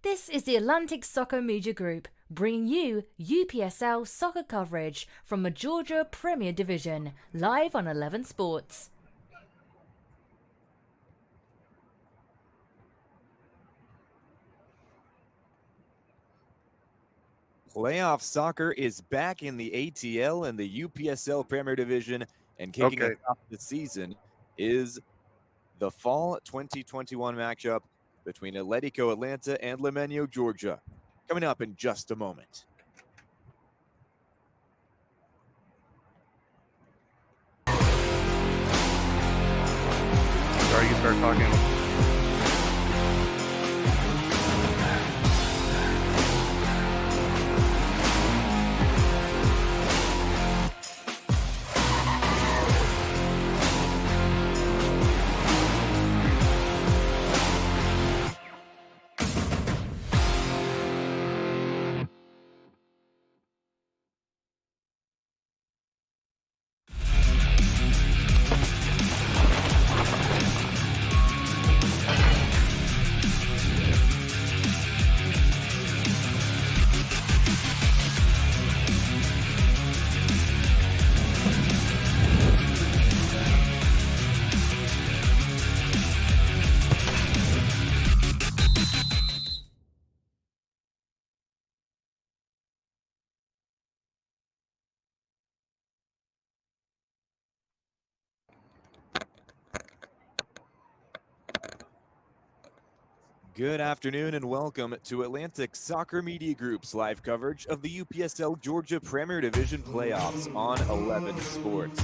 This is the Atlantic Soccer Media Group, bringing you UPSL soccer coverage from the Georgia Premier Division, live on 11 Sports. Playoff soccer is back in the ATL and the UPSL Premier Division, and kicking us off the season is the fall 2021 matchup between Atletico Atlanta and Limeño, Georgia. Coming up in just a moment. Sorry, you start talking. Good afternoon and welcome to Atlantic Soccer Media Group's live coverage of the UPSL Georgia Premier Division playoffs on 11 Sports.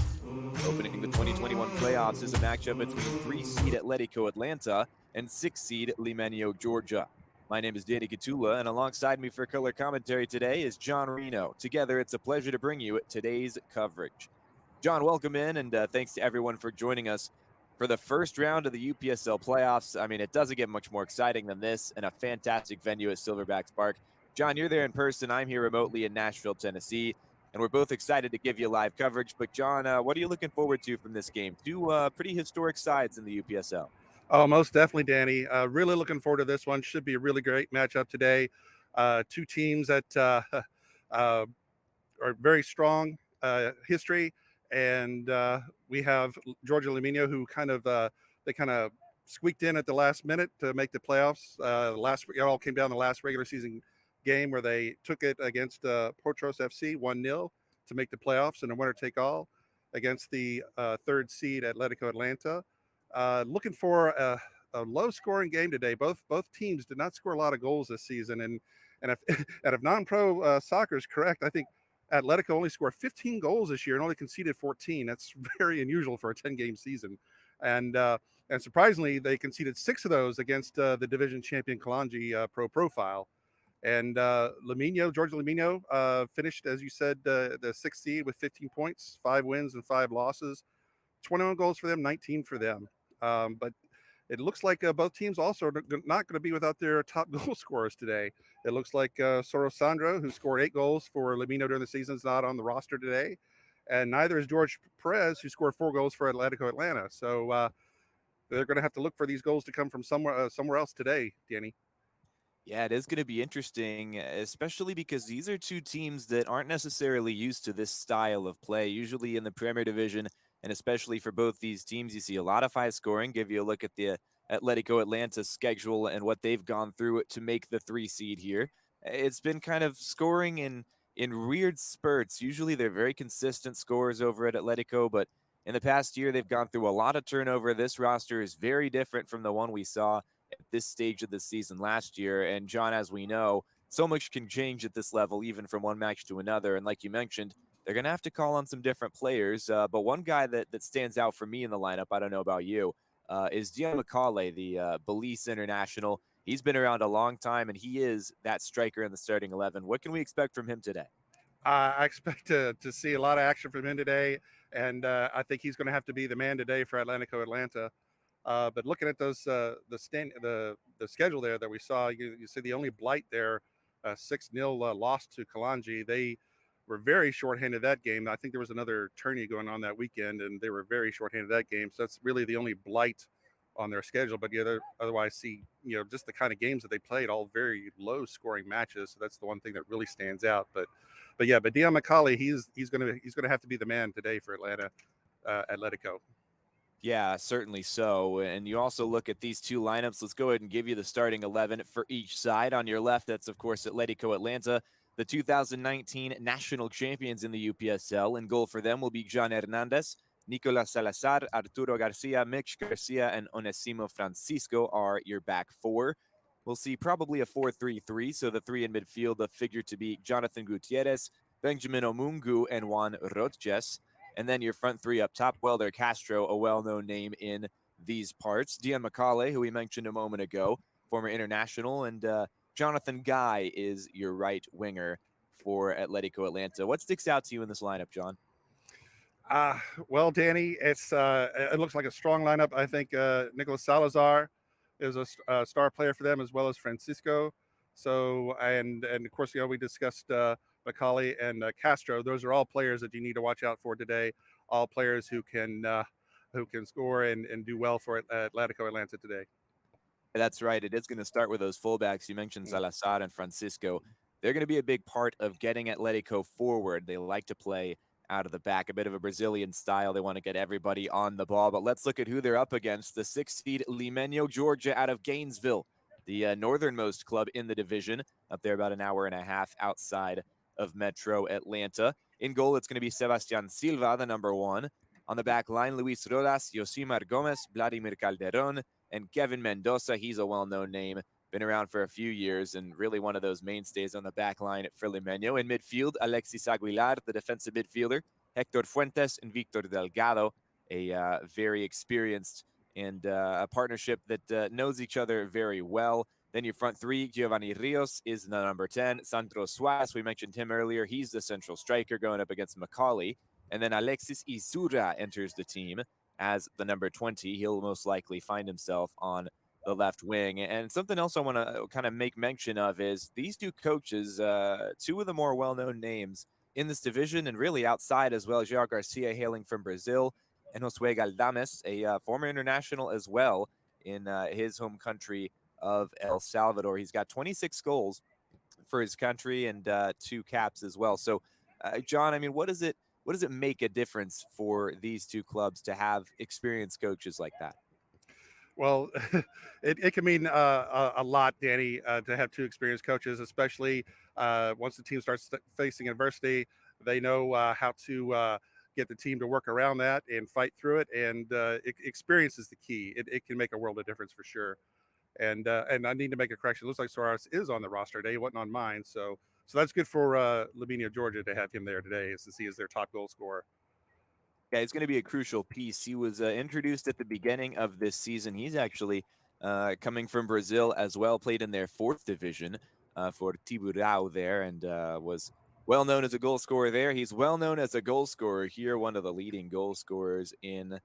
Opening the 2021 playoffs is a matchup between 3-seed Atletico Atlanta and 6-seed Limeño, Georgia. My name is Danny Catula, and alongside me for color commentary today is John Reno. Together, it's a pleasure to bring you today's coverage. John, welcome in, and thanks to everyone for joining us for the first round of the UPSL playoffs. I mean, it doesn't get much more exciting than this, and a fantastic venue at Silverbacks Park. John, you're there in person. I'm here remotely in Nashville, Tennessee, and we're both excited to give you live coverage. But John, what are you looking forward to from this game? Two pretty historic sides in the UPSL. Oh, most definitely, Danny. Really looking forward to this one. Should be a really great matchup today. Two teams that are very strong history, and we have Georgia Limeño, who kind of squeaked in at the last minute to make the playoffs. It all came down to the last regular season game where they took it against Portros FC 1-0 to make the playoffs in a winner take all against the third seed Atletico Atlanta. Looking for a low scoring game today. Both teams did not score a lot of goals this season, and if and if non-pro soccer is correct, I think Atletico only scored 15 goals this year and only conceded 14. That's very unusual for a 10-game season. And surprisingly, they conceded 6 of those against the division champion Kalanji Pro Profile. And Georgia Limeño, finished, as you said, the 6th seed with 15 points, 5 wins and 5 losses. 21 goals for them, 19 for them. But it looks like both teams also are not going to be without their top goal scorers today. It looks like Soros Sandro, who scored 8 goals for Limeño during the season, is not on the roster today. And neither is George Perez, who scored 4 goals for Atletico Atlanta. So they're going to have to look for these goals to come from somewhere else today, Danny. Yeah, it is going to be interesting, especially because these are two teams that aren't necessarily used to this style of play. Usually in the Premier Division, and especially for both these teams, you see a lot of high scoring. Give you a look at the Atletico Atlanta schedule and what they've gone through to make the 3 seed here. It's been kind of scoring in weird spurts. Usually they're very consistent scorers over at Atletico, but in the past year, they've gone through a lot of turnover. This roster is very different from the one we saw at this stage of the season last year. And John, as we know, so much can change at this level, even from one match to another. And like you mentioned, they're going to have to call on some different players. But one guy that stands out for me in the lineup, I don't know about you, is Dion McCauley, the Belize international. He's been around a long time, and he is that striker in the starting 11. What can we expect from him today? I expect to see a lot of action from him today, and I think he's going to have to be the man today for Atletico Atlanta. But looking at those the schedule there that we saw, you see the only blight there, 6-0 loss to Kalanji. They were very shorthanded that game. I think there was another tourney going on that weekend, and they were very shorthanded that game. So that's really the only blight on their schedule. But yeah, otherwise see just the kind of games that they played, all very low scoring matches. So that's the one thing that really stands out. But Dion McCauley, he's gonna have to be the man today for Atletico. Yeah, certainly so. And you also look at these two lineups. Let's go ahead and give you the starting 11 for each side. On your left, that's, of course, Atletico Atlanta, the 2019 national champions in the UPSL. In goal for them will be John Hernandez, Nicolas Salazar, Arturo Garcia, Mitch Garcia, and Onesimo Francisco are your back four. We'll see probably a 4-3-3. So the three in midfield, the figure to be Jonathan Gutierrez, Benjamin Omungu, and Juan Rodges. And then your front three up top, Welder Castro, a well-known name in these parts. Dion McCauley, who we mentioned a moment ago, former international, and Jonathan Guy is your right winger for Atletico Atlanta. What sticks out to you in this lineup, John? Well, Danny, it looks like a strong lineup. I think Nicolas Salazar is a star player for them, as well as Francisco. So and of course, we discussed McCauley and Castro. Those are all players that you need to watch out for today. All players who can score and do well for Atletico Atlanta today. That's right. It is going to start with those fullbacks. You mentioned Salazar and Francisco. They're going to be a big part of getting Atletico forward. They like to play out of the back, a bit of a Brazilian style. They want to get everybody on the ball. But let's look at who they're up against. The 6th seed Limeño, Georgia, out of Gainesville, the northernmost club in the division, up there about an hour and a half outside of Metro Atlanta. In goal, it's going to be Sebastian Silva, the number 1. On the back line, Luis Rodas, Yosimar Gomez, Vladimir Calderon, and Kevin Mendoza. He's a well-known name, been around for a few years and really one of those mainstays on the back line for Limeño. In midfield, Alexis Aguilar, the defensive midfielder, Hector Fuentes, and Victor Delgado, a very experienced and a partnership that knows each other very well. Then your front three, Giovanni Rios is the number 10. Sandro Suarez, we mentioned him earlier. He's the central striker going up against McCauley. And then Alexis Isura enters the team as the number 20. He'll most likely find himself on the left wing. And something else I want to kind of make mention of is these two coaches, two of the more well-known names in this division and really outside as well. João Garcia, hailing from Brazil, and Josue Galdames, a former international as well in his home country of El Salvador. He's got 26 goals for his country and 2 caps as well. So, John, I mean, what does it make a difference for these two clubs to have experienced coaches like that? Well, it can mean a lot, Danny, to have 2 experienced coaches, especially once the team starts facing adversity. They know how to get the team to work around that and fight through it. And experience is the key. It can make a world of difference for sure. And I need to make a correction. It looks like Suarez is on the roster today. He wasn't on mine. So that's good for Limeño, Georgia, to have him there today, as their top goal scorer. Yeah, it's going to be a crucial piece. He was introduced at the beginning of this season. He's actually coming from Brazil as well, played in their 4th division for Tiburao there, and was well known as a goal scorer there. He's well known as a goal scorer here, one of the leading goal scorers in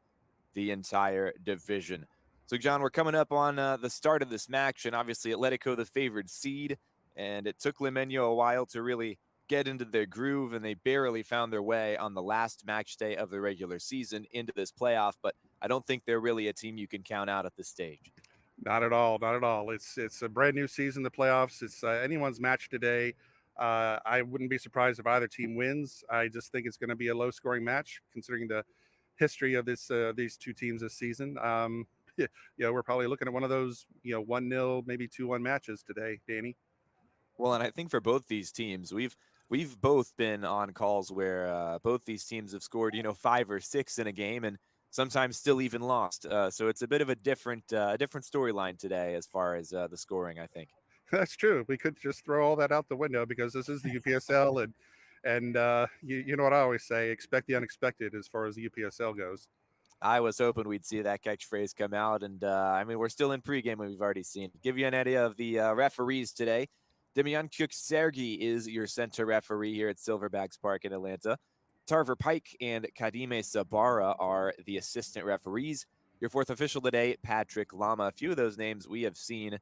the entire division. So, John, we're coming up on the start of this match, and obviously Atletico the favored seed, and it took Limeño a while to really get into their groove, and they barely found their way on the last match day of the regular season into this playoff. But I don't think they're really a team you can count out at this stage. Not at all. Not at all. It's a brand new season, the playoffs. It's anyone's match today. I wouldn't be surprised if either team wins. I just think it's going to be a low-scoring match, considering the history of these 2 teams this season. We're probably looking at one of those 1-0, maybe 2-1 matches today, Danny. Well, and I think for both these teams, we've both been on calls where both these teams have scored 5 or 6 in a game, and sometimes still even lost. So it's a bit of a different storyline today as far as the scoring, I think. That's true. We could just throw all that out the window because this is the UPSL, and you know what I always say: expect the unexpected as far as the UPSL goes. I was hoping we'd see that catchphrase come out, and I mean, we're still in pregame, and we've already seen. Give you an idea of the referees today. Demianchuk Sergi is your center referee here at Silverbacks Park in Atlanta. Tarver Pike and Kadime Sabara are the assistant referees. Your 4th official today, Patrick Lama. A few of those names we have seen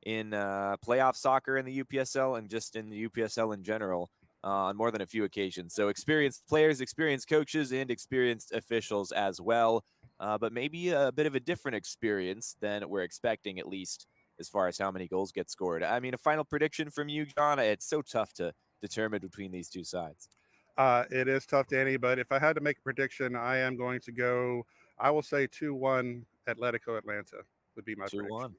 in playoff soccer in the UPSL and just in the UPSL in general on more than a few occasions. So experienced players, experienced coaches, and experienced officials as well. but maybe a bit of a different experience than we're expecting, at least as far as how many goals get scored. I mean, a final prediction from you, John? It's so tough to determine between these two sides. It is tough, Danny, but if I had to make a prediction, I am going to go. I will say 2-1 Atletico Atlanta would be my 2-1. prediction.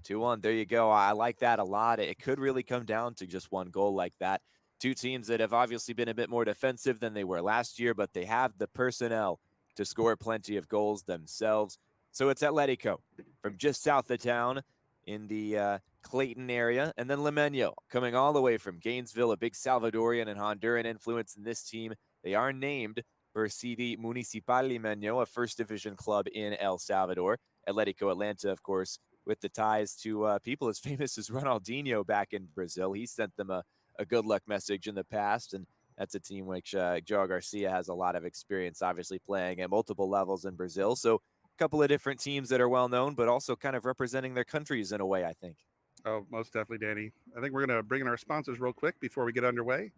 2-1. There you go. I like that a lot. It could really come down to just one goal like that. Two teams that have obviously been a bit more defensive than they were last year, but they have the personnel to score plenty of goals themselves. So it's Atletico from just south of town in the Clayton area. And then Limeño coming all the way from Gainesville, a big Salvadorian and Honduran influence in this team. They are named for CD Municipal Limeño, a first division club in El Salvador. Atletico Atlanta, of course, with the ties to people as famous as Ronaldinho back in Brazil. He sent them a good luck message in the past, and that's a team which Joe Garcia has a lot of experience, obviously playing at multiple levels in Brazil. So a couple of different teams that are well known, but also kind of representing their countries in a way, I think. Oh, most definitely, Danny. I think we're going to bring in our sponsors real quick before we get underway.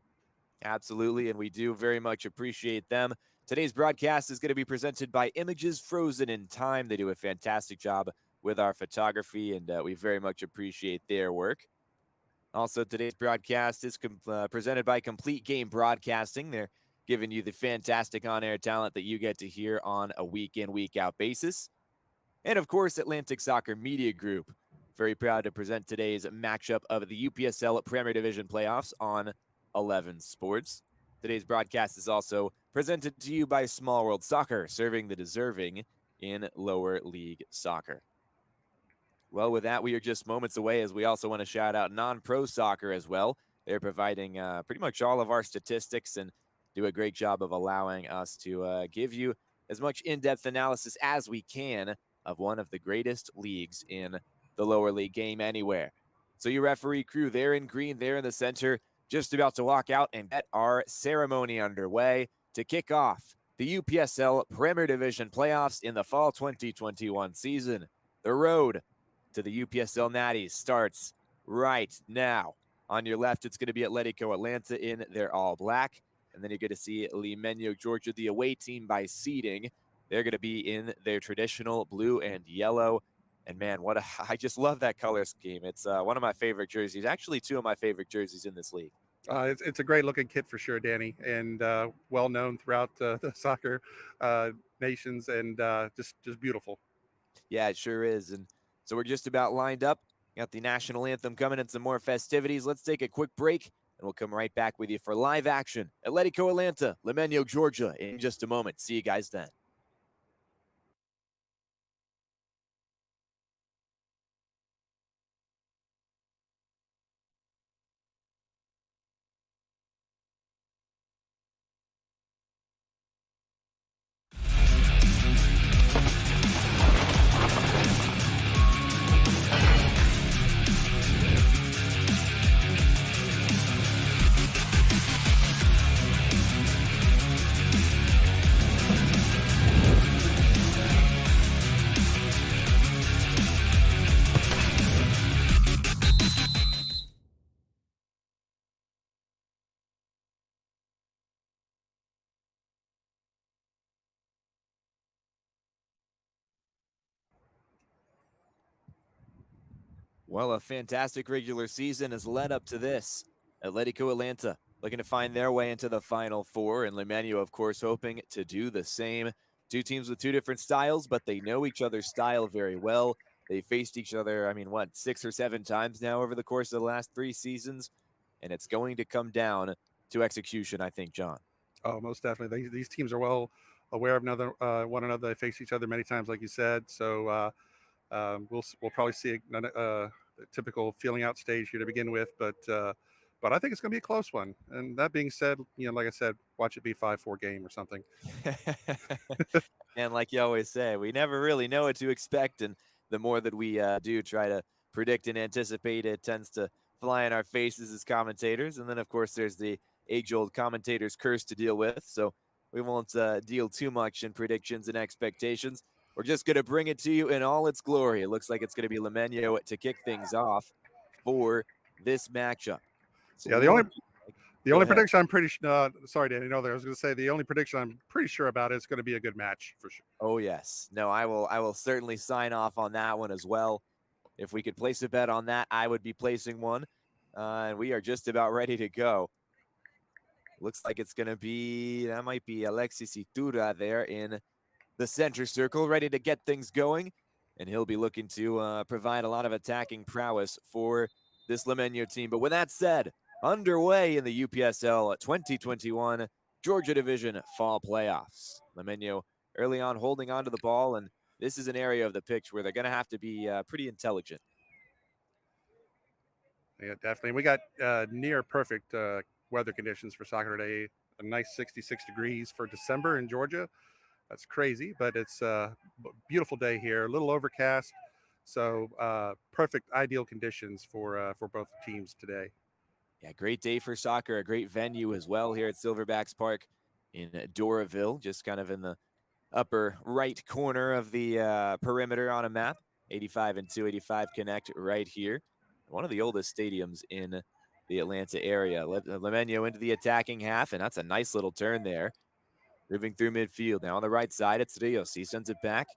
Absolutely, and we do very much appreciate them. Today's broadcast is going to be presented by Images Frozen in Time. They do a fantastic job with our photography, and we very much appreciate their work. Also, today's broadcast is presented by Complete Game Broadcasting. They're giving you the fantastic on-air talent that you get to hear on a week-in, week-out basis. And, of course, Atlantic Soccer Media Group. Very proud to present today's matchup of the UPSL Premier Division playoffs on 11 Sports. Today's broadcast is also presented to you by Small World Soccer, serving the deserving in lower league soccer. Well, with that, we are just moments away, as we also want to shout out non-pro soccer as well. They're providing pretty much all of our statistics and do a great job of allowing us to give you as much in-depth analysis as we can of one of the greatest leagues in the lower league game anywhere. So your referee crew, they're in green, they're in the center, just about to walk out and get our ceremony underway to kick off the UPSL Premier Division playoffs in the fall 2021 season. The road to the UPSL Natties starts right now. On your left, it's going to be Atletico Atlanta in their all black. And then you're going to see Limeño, Georgia, the away team by seeding. They're going to be in their traditional blue and yellow. And man, I just love that color scheme. It's one of my favorite jerseys, actually two of my favorite jerseys in this league. It's a great looking kit for sure, Danny, and well known throughout the soccer nations, and just beautiful. Yeah, it sure is. And so we're just about lined up. Got the national anthem coming and some more festivities. Let's take a quick break, and we'll come right back with you for live action. Atletico Atlanta, Limeño, Georgia, in just a moment. See you guys then. Well, a fantastic regular season has led up to this. Atletico Atlanta looking to find their way into the Final Four, and Limeño, of course, hoping to do the same. Two teams with two different styles, but they know each other's style very well. They faced each other, 6 or 7 times now over the course of the last 3 seasons, and it's going to come down to execution, I think, John. Oh, most definitely. These teams are well aware of one another. They face each other many times, like you said. So we'll probably see a typical feeling out stage here to begin with, but I think it's going to be a close one. And that being said, like I said, watch it be 5-4 game or something. And like you always say, we never really know what to expect, and the more that we do try to predict and anticipate, it tends to fly in our faces as commentators. And then, of course, there's the age-old commentator's curse to deal with. So we won't deal too much in predictions and expectations. We're just going to bring it to you in all its glory. It looks like it's going to be Limeño to kick things off for this matchup. So Yeah, The Go only ahead. prediction I'm pretty sorry, Danny. No, I was going to say the only prediction I'm pretty sure about is going to be a good match for sure. Oh yes. No, I will certainly sign off on that one as well. If we could place a bet on that, I would be placing one. And we are just about ready to go. Looks like it's going to be, that might be Alexis Iturra there in the center circle, ready to get things going. And he'll be looking to provide a lot of attacking prowess for this Limeño team. But with that said, underway in the UPSL 2021 Georgia Division Fall Playoffs. Limeño early on holding on to the ball, and this is an area of the pitch where they're going to have to be pretty intelligent. Yeah, definitely. We got near perfect weather conditions for soccer today. A nice 66 degrees for December in Georgia. That's crazy, but it's a beautiful day here. A little overcast, so perfect, ideal conditions for both teams today. Yeah, great day for soccer, a great venue as well here at Silverbacks Park in Doraville, just kind of in the upper right corner of the perimeter on a map. 85 and 285 connect right here. One of the oldest stadiums in the Atlanta area. Limeño into the attacking half, and that's a nice little turn there. Moving through midfield. Now on the right side, it's Rios. He sends it back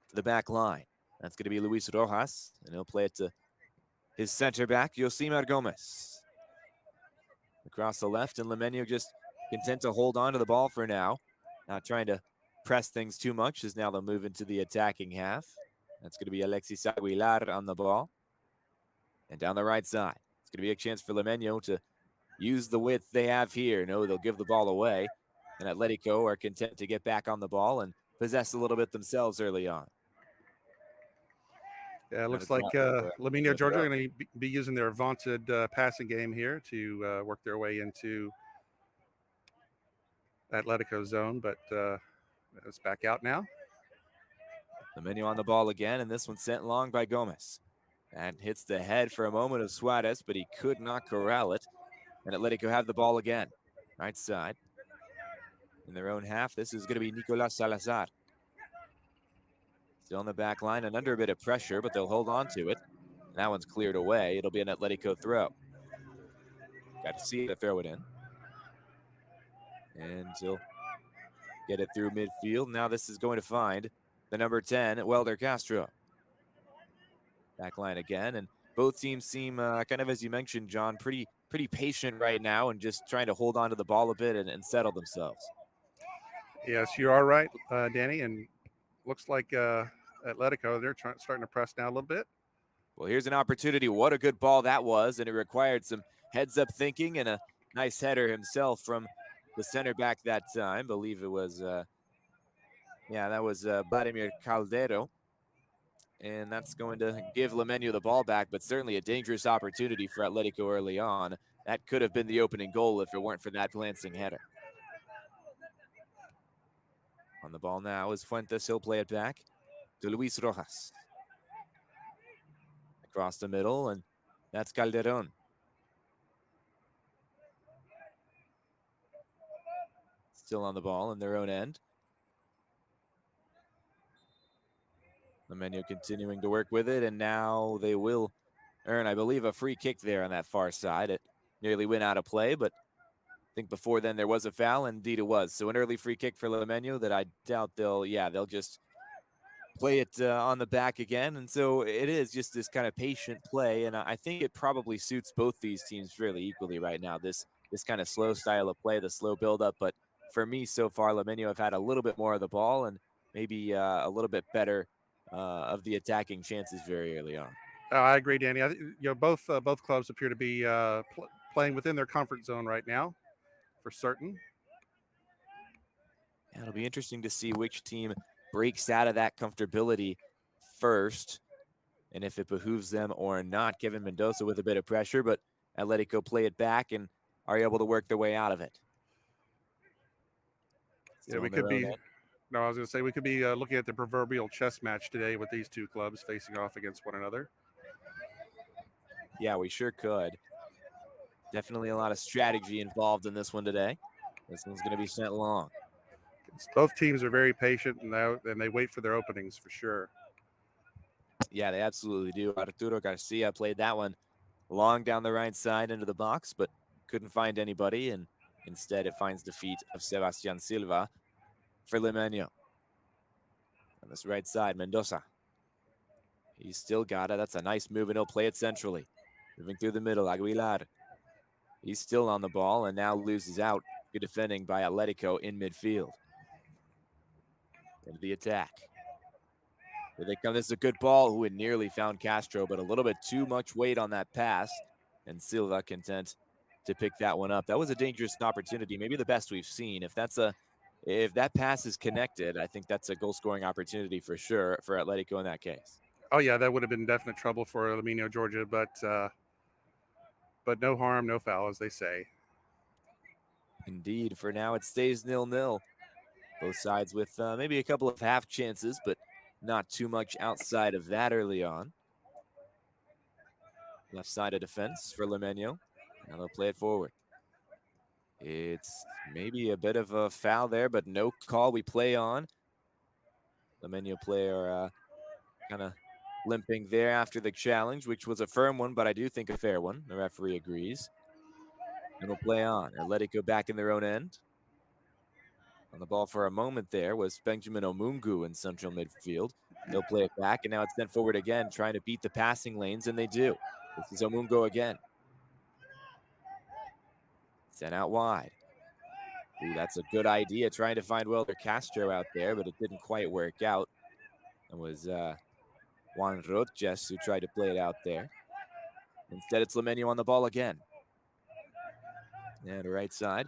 to the back line. That's going to be Luis Rojas, and he'll play it to his center back, Yosimar Gomez. Across the left, and Limeño just content to hold on to the ball for now. Not trying to press things too much, as now they'll move into the attacking half. That's going to be Alexis Aguilar on the ball. And down the right side, it's going to be a chance for Limeño to use the width they have here. No, they'll give the ball away. And Atletico are content to get back on the ball and possess a little bit themselves early on. Yeah, it looks like Limeño, Georgia, are going to be using their vaunted passing game here to work their way into Atletico zone, but it's back out now. Limeño on the ball again, and this one sent long by Gomez. That hits the head for a moment of Suarez, but he could not corral it. And Atletico have the ball again. Right side. In their own half, this is going to be Nicolas Salazar. Still on the back line and under a bit of pressure, but they'll hold on to it. And that one's cleared away. It'll be an Atletico throw. Got to see it throw it in. And he'll get it through midfield. Now this is going to find the number 10, Welder Castro. Back line again, and both teams seem kind of, as you mentioned, John, pretty patient right now and just trying to hold on to the ball a bit and settle themselves. Yes, you are right, Danny, and looks like Atletico, they're starting to press now a little bit. Well, here's an opportunity. What a good ball that was, and it required some heads-up thinking and a nice header himself from the center back that time. I believe it was, that was Vladimir Caldero. And that's going to give Limeño the ball back, but certainly a dangerous opportunity for Atletico early on. That could have been the opening goal if it weren't for that glancing header. On the ball now is Fuentes. He'll play it back to Luis Rojas. Across the middle, and that's Calderon. Still on the ball in their own end. Limeño continuing to work with it, and now they will earn, I believe, a free kick there on that far side. It nearly went out of play, but I think before then there was a foul, and indeed it was. So an early free kick for Limeño that I doubt they'll just play it on the back again. And so it is just this kind of patient play, and I think it probably suits both these teams fairly equally right now. This kind of slow style of play, the slow build-up. But for me so far, Limeño have had a little bit more of the ball and maybe a little bit better of the attacking chances very early on. I agree, Danny. Both clubs appear to be playing within their comfort zone right now, for certain. Yeah, it'll be interesting to see which team breaks out of that comfortability first, and if it behooves them or not. Kevin Mendoza with a bit of pressure, but Atletico play it back and are able to work their way out of it. Yeah, we could be. No, I was going to say we could be looking at the proverbial chess match today with these two clubs facing off against one another. Yeah, we sure could. Definitely a lot of strategy involved in this one today. This one's going to be sent long. Both teams are very patient, and they wait for their openings for sure. Yeah, they absolutely do. Arturo Garcia played that one long down the right side into the box, but couldn't find anybody, and instead it finds the feet of Sebastian Silva for Limeño. On this right side, Mendoza. He's still got it. That's a nice move, and he'll play it centrally. Moving through the middle, Aguilar. He's still on the ball and now loses out. Good defending by Atletico in midfield. Into the attack. Here they come. This is a good ball. Who had nearly found Castro, but a little bit too much weight on that pass. And Silva content to pick that one up. That was a dangerous opportunity, maybe the best we've seen. If that pass is connected, I think that's a goal-scoring opportunity for sure for Atletico in that case. Oh yeah, that would have been definite trouble for Limeño, Georgia, but no harm, no foul, as they say. Indeed, for now it stays 0-0. Both sides with maybe a couple of half chances, but not too much outside of that early on. Left side of defense for Limeño. Now they'll play it forward. It's maybe a bit of a foul there, but no call. We play on. Limeño player kind of limping there after the challenge, which was a firm one, but I do think a fair one. The referee agrees. And we'll play on. Atletico back in their own end. On the ball for a moment there was Benjamin Omungu in central midfield. They'll play it back, and now it's sent forward again, trying to beat the passing lanes, and they do. This is Omungu again. Sent out wide. Ooh, that's a good idea, trying to find Welder Castro out there, but it didn't quite work out. It was Juan Roches who tried to play it out there. Instead, it's Limeño on the ball again. And right side.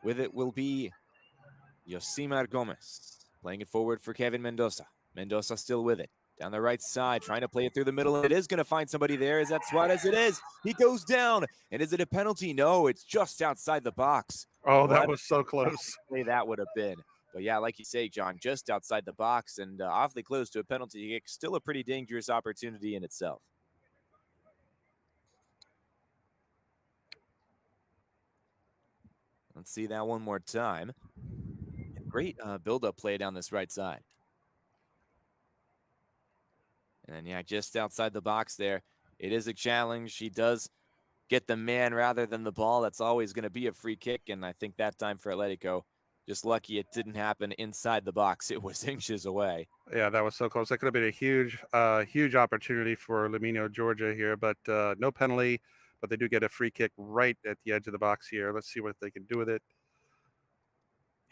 With it will be Yosimar Gomez. Playing it forward for Kevin Mendoza. Mendoza still with it. Down the right side, trying to play it through the middle. It is going to find somebody there. Is that Suarez? It is. He goes down. And is it a penalty? No, it's just outside the box. Oh, that was so close. That would have been. But yeah, like you say, John, just outside the box and awfully close to a penalty. Still a pretty dangerous opportunity in itself. Let's see that one more time. Great build-up play down this right side. And yeah, just outside the box there. It is a challenge. He does get the man rather than the ball. That's always going to be a free kick. And I think that time for Atletico, just lucky it didn't happen inside the box. It was inches away. Yeah, that was so close. That could have been a huge opportunity for Limeño, Georgia here, but no penalty. But they do get a free kick right at the edge of the box here. Let's see what they can do with it.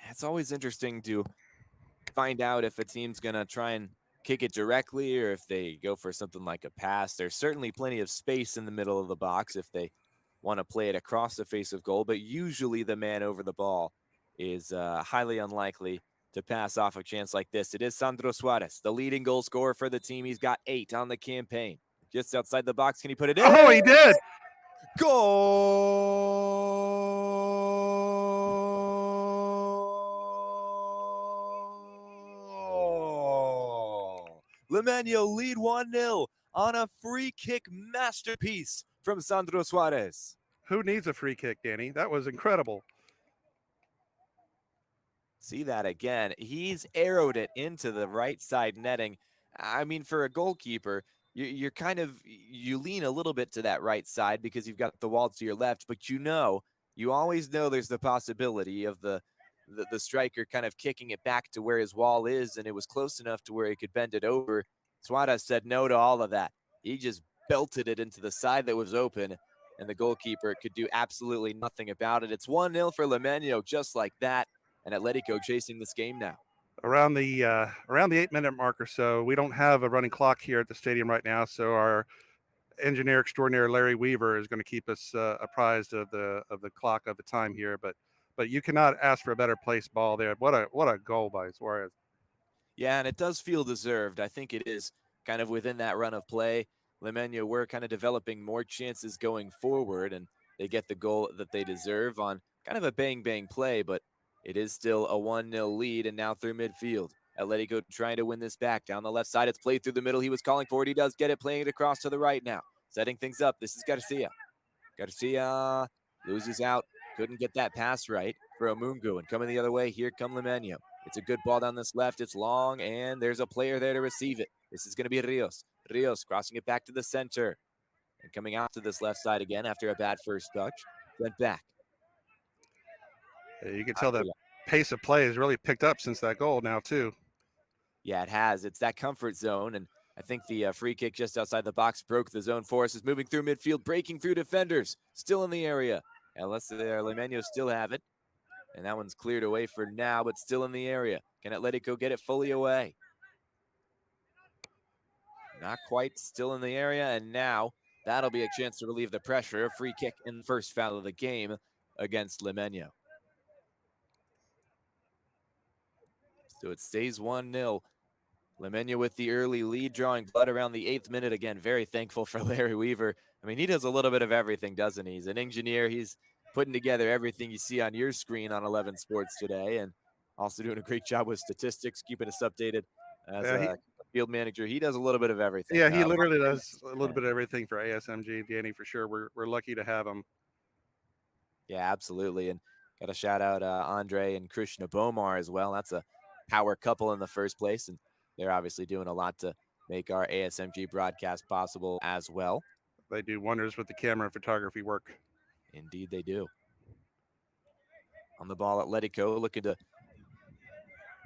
It's always interesting to find out if a team's going to try and kick it directly or if they go for something like a pass. There's certainly plenty of space in the middle of the box if they want to play it across the face of goal, but usually the man over the ball is highly unlikely to pass off a chance like this. It is Sandro Suarez, the leading goal scorer for the team. He's got 8 on the campaign. Just outside the box. Can he put it in? Oh, he did! Goal! Limeño lead 1-0 on a free kick masterpiece from Sandro Suarez. Who needs a free kick, Danny? That was incredible. See that again. He's arrowed it into the right side netting. I mean, for a goalkeeper, you're kind of, you lean a little bit to that right side because you've got the wall to your left, but you always know there's the possibility of the striker kind of kicking it back to where his wall is, and it was close enough to where he could bend it over. Suarez said no to all of that. He just belted it into the side that was open, and the goalkeeper could do absolutely nothing about it. It's 1-0 for Limeño just like that, and Atletico chasing this game now. Around the 8-minute mark or so, we don't have a running clock here at the stadium right now, so our engineer extraordinaire Larry Weaver is going to keep us apprised of the clock of the time here. But you cannot ask for a better placed ball there. What a goal by Suarez. Yeah, and it does feel deserved. I think it is kind of within that run of play. Limeño were kind of developing more chances going forward, and they get the goal that they deserve on kind of a bang-bang play, but it is still a 1-0 lead, and now through midfield. Atletico trying to win this back. Down the left side, it's played through the middle. He was calling for it. He does get it, playing it across to the right now. Setting things up. This is Garcia. Garcia loses out. Couldn't get that pass right for Omungu. And coming the other way, here come Limeño. It's a good ball down this left. It's long, and there's a player there to receive it. This is going to be Rios. Rios crossing it back to the center. And coming out to this left side again after a bad first touch. sent back. You can tell the pace of play has really picked up since that goal now, too. Yeah, it has. It's that comfort zone, and I think the free kick just outside the box broke the zone for us. Is moving through midfield, breaking through defenders, still in the area. Unless Limeño still have it, and that one's cleared away for now, but still in the area. Can Atletico get it fully away? Not quite, still in the area, and now that'll be a chance to relieve the pressure. A free kick in the first foul of the game against Limeño. So it stays 1-0. Limeño with the early lead, drawing blood around the 8th minute. Again, very thankful for Larry Weaver. I mean, he does a little bit of everything, doesn't he? He's an engineer. He's putting together everything you see on your screen on 11 Sports today, and also doing a great job with statistics, keeping us updated as a field manager. He does a little bit of everything. Yeah, he literally does a little bit of everything for ASMG, Danny, for sure. We're lucky to have him. Yeah, absolutely. And got to shout out Andre and Krishna Bomar as well. That's a power couple in the first place, and they're obviously doing a lot to make our ASMG broadcast possible as well. They do wonders with the camera and photography work. Indeed, they do. On the ball, Atletico looking to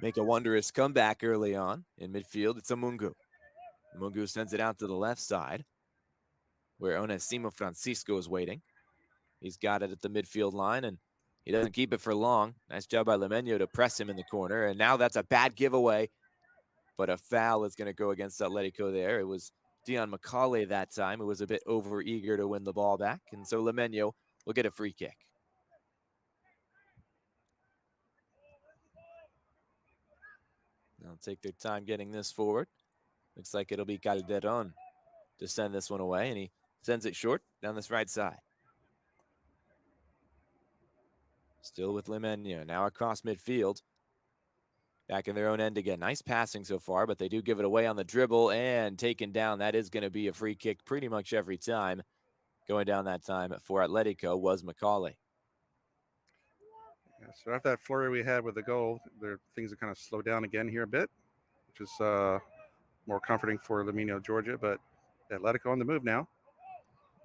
make a wondrous comeback early on in midfield. It's Amungu. Amungu sends it out to the left side, where Onesimo Francisco is waiting. He's got it at the midfield line, and he doesn't keep it for long. Nice job by Limeño to press him in the corner, and now that's a bad giveaway, but a foul is going to go against Atletico there. It was Dion Macaulay that time, who was a bit over-eager to win the ball back, and so Limeño will get a free kick. They'll take their time getting this forward. Looks like it'll be Calderon to send this one away, and he sends it short down this right side. Still with Limeño, now across midfield. Back in their own end again. Nice passing so far, but they do give it away on the dribble and taken down. That is going to be a free kick pretty much every time. Going down that time for Atletico was Macaulay. Yeah, so after that flurry we had with the goal, things have kind of slowed down again here a bit, which is more comforting for Limeño, Georgia, but Atletico on the move now.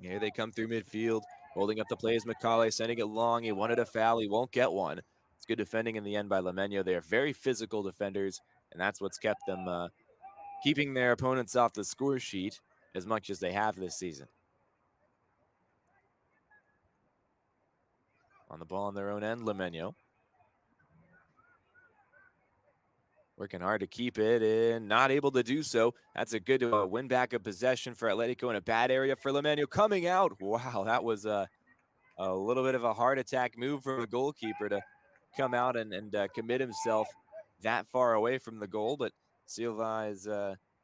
Here they come through midfield. Holding up the play is Macaulay, sending it long. He wanted a foul. He won't get one. It's good defending in the end by Limeño. They are very physical defenders, and that's what's kept them keeping their opponents off the score sheet as much as they have this season. On the ball on their own end, Limeño. Working hard to keep it and not able to do so. That's a good win back of possession for Atletico in a bad area for Limeño. Coming out. Wow, that was a little bit of a heart attack move from the goalkeeper to come out and commit himself that far away from the goal. But Silva is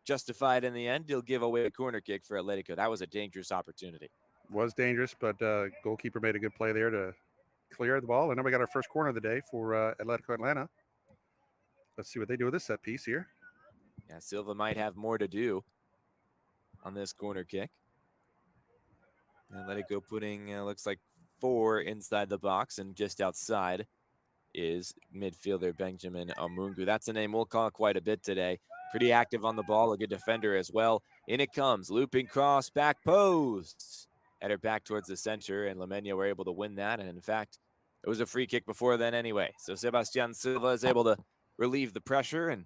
justified in the end. He'll give away a corner kick for Atletico. That was a dangerous opportunity. Was dangerous, but goalkeeper made a good play there to clear the ball. And then we got our first corner of the day for Atletico Atlanta. Let's see what they do with this set piece here. Yeah, Silva might have more to do on this corner kick. Atletico putting, looks like 4 inside the box, and just outside is midfielder Benjamin Amungu. That's a name we'll call quite a bit today. Pretty active on the ball, a good defender as well. In it comes, looping cross, back post. Header back towards the center, and Limeño were able to win that. And in fact, it was a free kick before then anyway. So Sebastian Silva is able to relieve the pressure and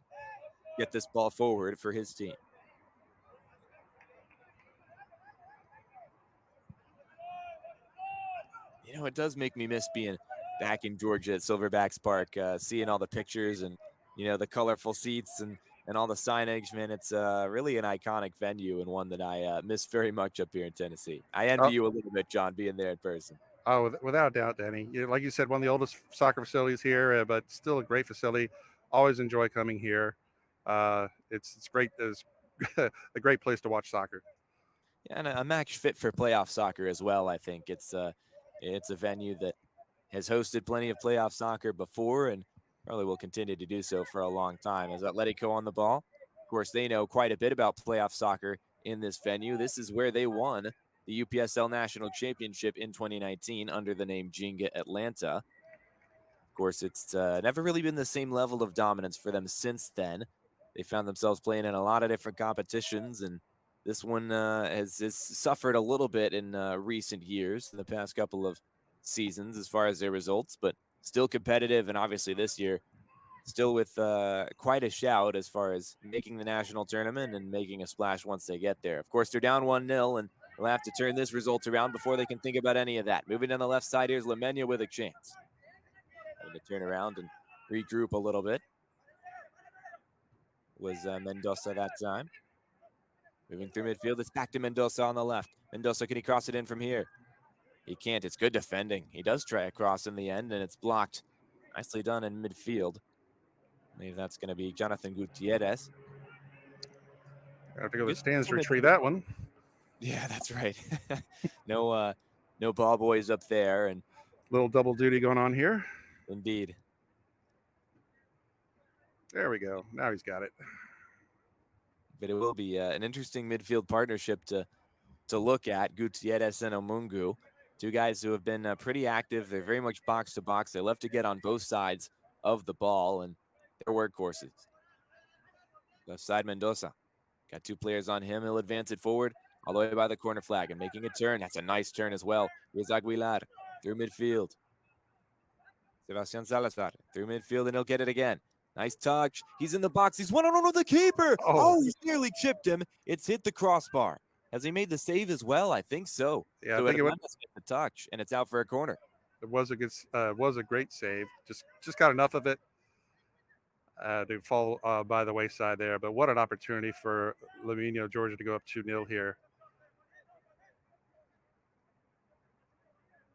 get this ball forward for his team. You know, it does make me miss being back in Georgia at Silverbacks Park, seeing all the pictures and, you know, the colorful seats and all the signage. Man, it's really an iconic venue and one that I miss very much up here in Tennessee. I envy you a little bit, John, being there in person. Oh, without a doubt, Danny. Like you said, one of the oldest soccer facilities here, but still a great facility. Always enjoy coming here. It's great. It's a great place to watch soccer. Yeah, and a match fit for playoff soccer as well. I think it's a venue that has hosted plenty of playoff soccer before and probably will continue to do so for a long time. As Atletico on the ball, of course, they know quite a bit about playoff soccer in this venue. This is where they won the UPSL National Championship in 2019 under the name Jinga Atlanta. Of course, it's never really been the same level of dominance for them since then. They found themselves playing in a lot of different competitions, and this one has suffered a little bit in recent years, in the past couple of seasons as far as their results, but still competitive. And obviously this year, still with quite a shout as far as making the national tournament and making a splash once they get there. Of course, they're down 1-0, and they'll have to turn this result around before they can think about any of that. Moving down the left side, here's Limeño with a chance. Having to turn around and regroup a little bit was Mendoza that time. Moving through midfield, it's back to Mendoza on the left. Mendoza, can he cross it in from here? He can't. It's good defending. He does try a cross in the end, and it's blocked. Nicely done in midfield. Maybe that's going to be Jonathan Gutierrez. I have to go to the stands to retrieve that one. Yeah, that's right. No ball boys up there, and little double duty going on here. Indeed. There we go. Now he's got it. But it will be an interesting midfield partnership to look at. Gutierrez and Omungu, two guys who have been pretty active. They're very much box to box. They love to get on both sides of the ball, and they're workhorses. Left side, Mendoza. Got two players on him. He'll advance it forward all the way by the corner flag and making a turn. That's a nice turn as well. Here's Aguilar through midfield. Sebastian Salazar through midfield, and he'll get it again. Nice touch. He's in the box. He's 1-on-1 with the keeper. Oh, he's nearly chipped him. It's hit the crossbar. Has he made the save as well? I think so. Yeah, so I think it would get the touch, and it's out for a corner. It was a good, was a great save. Just got enough of it to fall by the wayside there. But what an opportunity for Limeño, Georgia, to go up 2-0 here.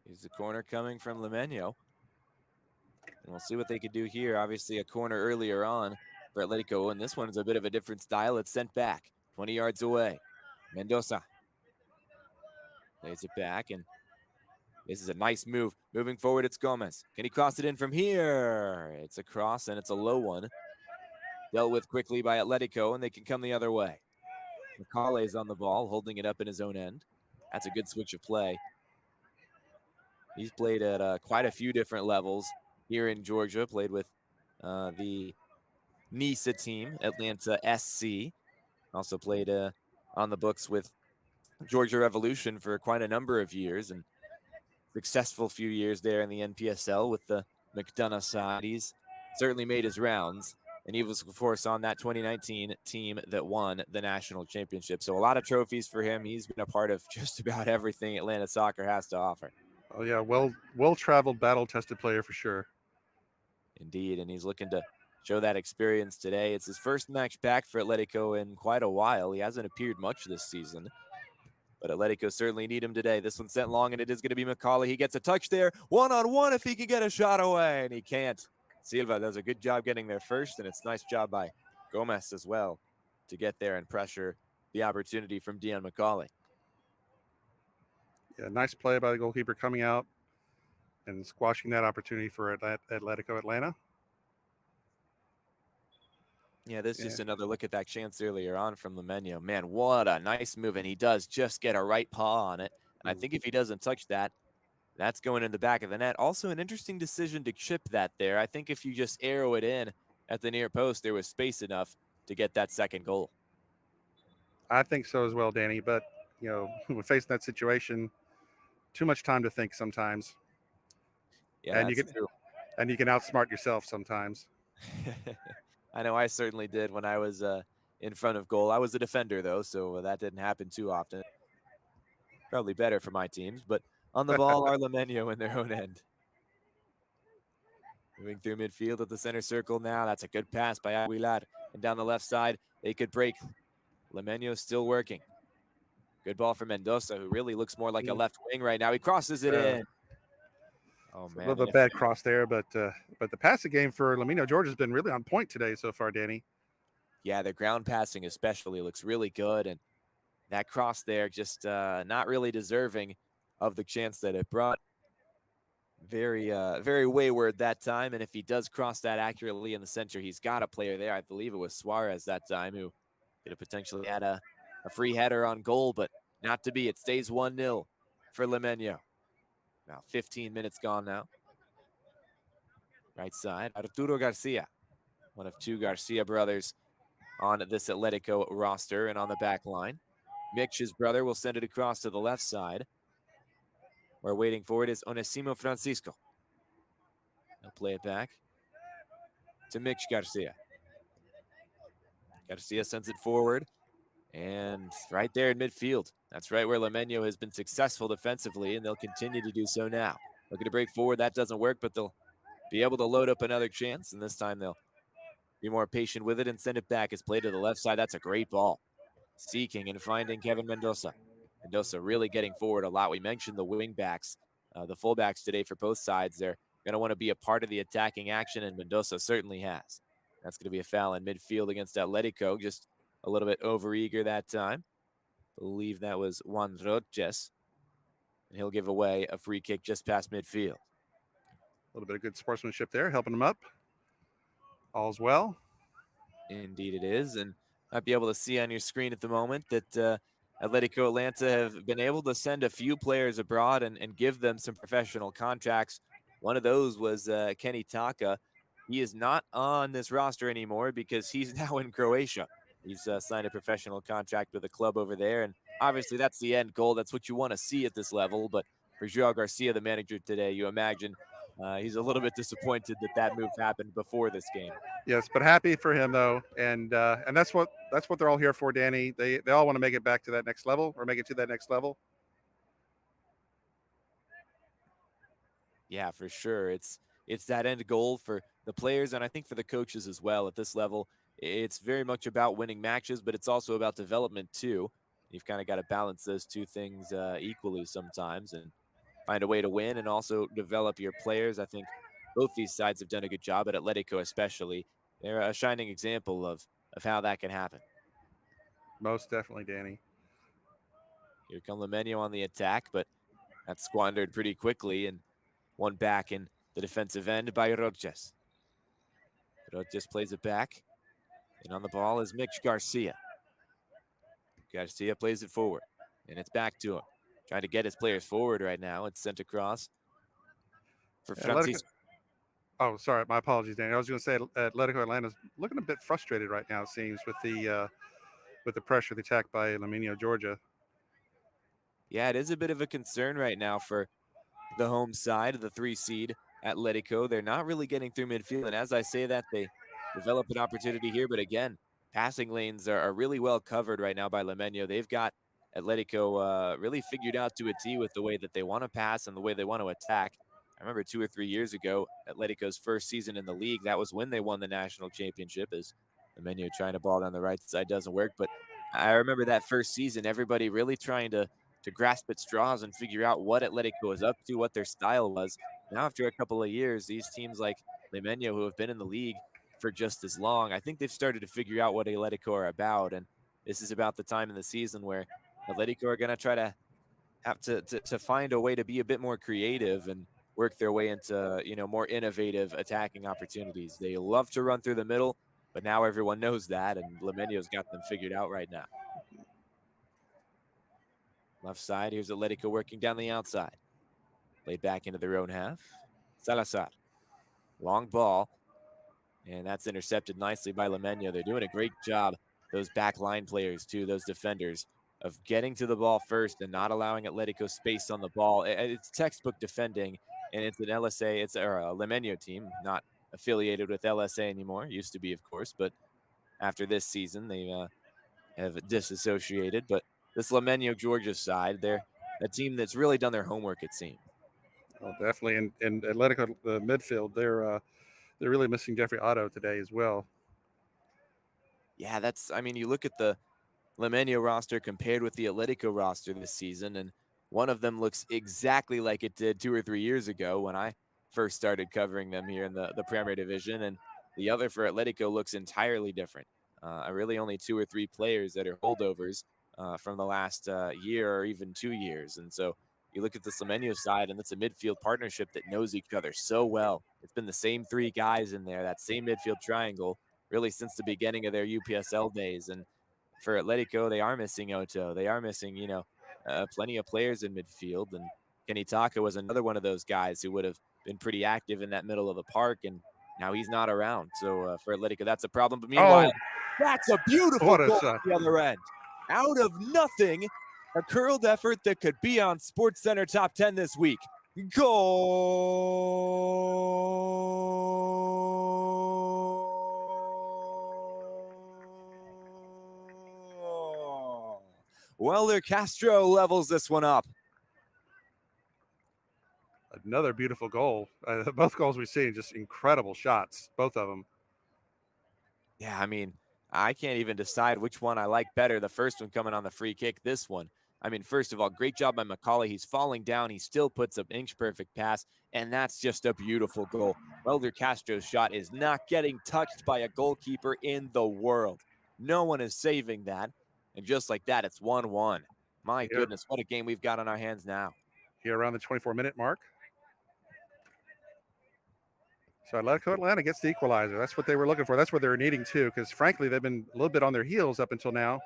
Here's the corner coming from Limeño. And we'll see what they could do here. Obviously, a corner earlier on for Atletico, and this one is a bit of a different style. It's sent back 20 yards away. Mendoza lays it back, and this is a nice move. Moving forward, it's Gomez. Can he cross it in from here? It's a cross, and it's a low one. Dealt with quickly by Atletico, and they can come the other way. Macaulay's on the ball, holding it up in his own end. That's a good switch of play. He's played at quite a few different levels here in Georgia. Played with the NISA team, Atlanta SC. Also played on the books with Georgia Revolution for quite a number of years, and successful few years there in the NPSL with the McDonough side. He's certainly made his rounds, and he was, of course, on that 2019 team that won the national championship. So a lot of trophies for him. He's been a part of just about everything Atlanta soccer has to offer. Oh, yeah, well-traveled, battle-tested player for sure. Indeed, and he's looking to show that experience today. It's his first match back for Atletico in quite a while. He hasn't appeared much this season, but Atletico certainly need him today. This one's sent long, and it is going to be Macaulay. He gets a touch there, one-on-one if he can get a shot away, and he can't. Silva does a good job getting there first, and it's a nice job by Gomez as well to get there and pressure the opportunity from Dion Macaulay. Yeah, nice play by the goalkeeper coming out and squashing that opportunity for Atletico Atlanta. Yeah, this is just another look at that chance earlier on from Limeño. Man, what a nice move, and he does just get a right paw on it. And I think if he doesn't touch that, that's going in the back of the net. Also, an interesting decision to chip that there. I think if you just arrow it in at the near post, there was space enough to get that second goal. I think so as well, Danny. But, you know, when facing that situation, too much time to think sometimes. Yeah, and you can outsmart yourself sometimes. I know I certainly did when I was in front of goal. I was a defender, though, so that didn't happen too often. Probably better for my teams, but on the ball are Limeño in their own end. Moving through midfield at the center circle now. That's a good pass by Aguilar. And down the left side, they could break. Limeño still working. Good ball for Mendoza, who really looks more like a left wing right now. He crosses it in. Oh, man. A little bit bad cross there, but the passing game for Limeño Georgia has been really on point today so far, Danny. Yeah, the ground passing especially looks really good, and that cross there just not really deserving of the chance that it brought. Very, very wayward that time, and if he does cross that accurately in the center, he's got a player there. I believe it was Suarez that time who could have potentially had a free header on goal, but not to be. It stays 1-0 for Limeño. About 15 minutes gone now. Right side, Arturo Garcia, one of two Garcia brothers on this Atletico roster, and on the back line. Mitch's brother will send it across to the left side. We're waiting for it is Onesimo Francisco. He'll play it back to Mitch Garcia. Garcia sends it forward. And right there in midfield. That's right where Limeño has been successful defensively, and they'll continue to do so now. Looking to break forward. That doesn't work, but they'll be able to load up another chance, and this time they'll be more patient with it and send it back. It's played to the left side. That's a great ball. Seeking and finding Kevin Mendoza. Mendoza really getting forward a lot. We mentioned the wing backs, the fullbacks today for both sides. They're going to want to be a part of the attacking action, and Mendoza certainly has. That's going to be a foul in midfield against Atletico. Just a little bit overeager that time. I believe that was Juan Roches. And he'll give away a free kick just past midfield. A little bit of good sportsmanship there, helping them up. All's well. Indeed it is. And might be able to see on your screen at the moment that Atletico Atlanta have been able to send a few players abroad and give them some professional contracts. One of those was Kenny Taka. He is not on this roster anymore because he's now in Croatia. He's signed a professional contract with a club over there, and obviously that's the end goal. That's what you want to see at this level. But for Joao Garcia, the manager today, you imagine he's a little bit disappointed that move happened before this game. Yes, but happy for him though, and that's what they're all here for, Danny. They all want to make it back to that next level, or make it to that next level. Yeah, for sure. It's that end goal for the players, and I think for the coaches as well at this level. It's very much about winning matches, but it's also about development too. You've kind of got to balance those two things equally sometimes and find a way to win and also develop your players. I think both these sides have done a good job at Atletico especially. They're a shining example of how that can happen. Most definitely, Danny. Here come Limeño on the attack, but that's squandered pretty quickly and one back in the defensive end by Roches. Roches plays it back. And on the ball is Mitch Garcia. Garcia plays it forward. And it's back to him. Trying to get his players forward right now. It's sent across for Francisco. Oh, sorry. My apologies, Danny. I was going to say Atletico Atlanta's looking a bit frustrated right now, it seems, with the pressure, the attack by Limeño, Georgia. Yeah, it is a bit of a concern right now for the home side of the 3 seed Atletico. They're not really getting through midfield. And as I say that, they develop an opportunity here. But again, passing lanes are really well covered right now by Limeño. They've got Atletico really figured out to a T with the way that they want to pass and the way they want to attack. I remember 2 or 3 years ago, Atletico's first season in the league, that was when they won the national championship. As Limeño trying to ball down the right side doesn't work. But I remember that first season, everybody really trying to grasp at straws and figure out what Atletico was up to, what their style was. Now, after a couple of years, these teams like Limeño, who have been in the league for just as long, I think they've started to figure out what Atletico are about. And this is about the time in the season where Atletico are going to try to have to find a way to be a bit more creative and work their way into, more innovative attacking opportunities. They love to run through the middle, but now everyone knows that, and Limeño's got them figured out right now. Left side, here's Atletico working down the outside. Played back into their own half. Salazar. Long ball. And that's intercepted nicely by Limeño. They're doing a great job, those back line players too, those defenders, of getting to the ball first and not allowing Atletico space on the ball. It's textbook defending, and it's an LSA, it's a Limeño team, not affiliated with LSA anymore. Used to be, of course, but after this season, they have disassociated. But this Limeño Georgia side, they're a team that's really done their homework, it seems. Oh, definitely. And Atletico, the midfield, they're really missing Jeffrey Otto today as well. Yeah, you look at the Limeño roster compared with the Atletico roster this season, and one of them looks exactly like it did 2 or 3 years ago when I first started covering them here in the Premier Division, and the other for Atletico looks entirely different. Really only 2 or 3 players that are holdovers from the last year or even 2 years. And so you look at the Limeño side, and it's a midfield partnership that knows each other so well. It's been the same 3 guys in there, that same midfield triangle, really since the beginning of their UPSL days. And for Atletico, they are missing Otto. They are missing, plenty of players in midfield. And Kenny Taka was another one of those guys who would have been pretty active in that middle of the park, and now he's not around. So for Atletico, that's a problem. But meanwhile, that's a beautiful goal at the other end. Out of nothing, A curled effort that could be on SportsCenter Top 10 this week. Goal! Welder Castro levels this one up. Another beautiful goal. Both goals we've seen, just incredible shots, both of them. Yeah, I mean, I can't even decide which one I like better. The first one coming on the free kick, this one. I mean, first of all, great job by McCauley. He's falling down. He still puts up inch-perfect pass, and that's just a beautiful goal. Welder Castro's shot is not getting touched by a goalkeeper in the world. No one is saving that. And just like that, it's 1-1. My goodness, what a game we've got on our hands now. Here around the 24-minute mark. So Atletico Atlanta gets the equalizer. That's what they were looking for. That's what they were needing too, because frankly, they've been a little bit on their heels up until now.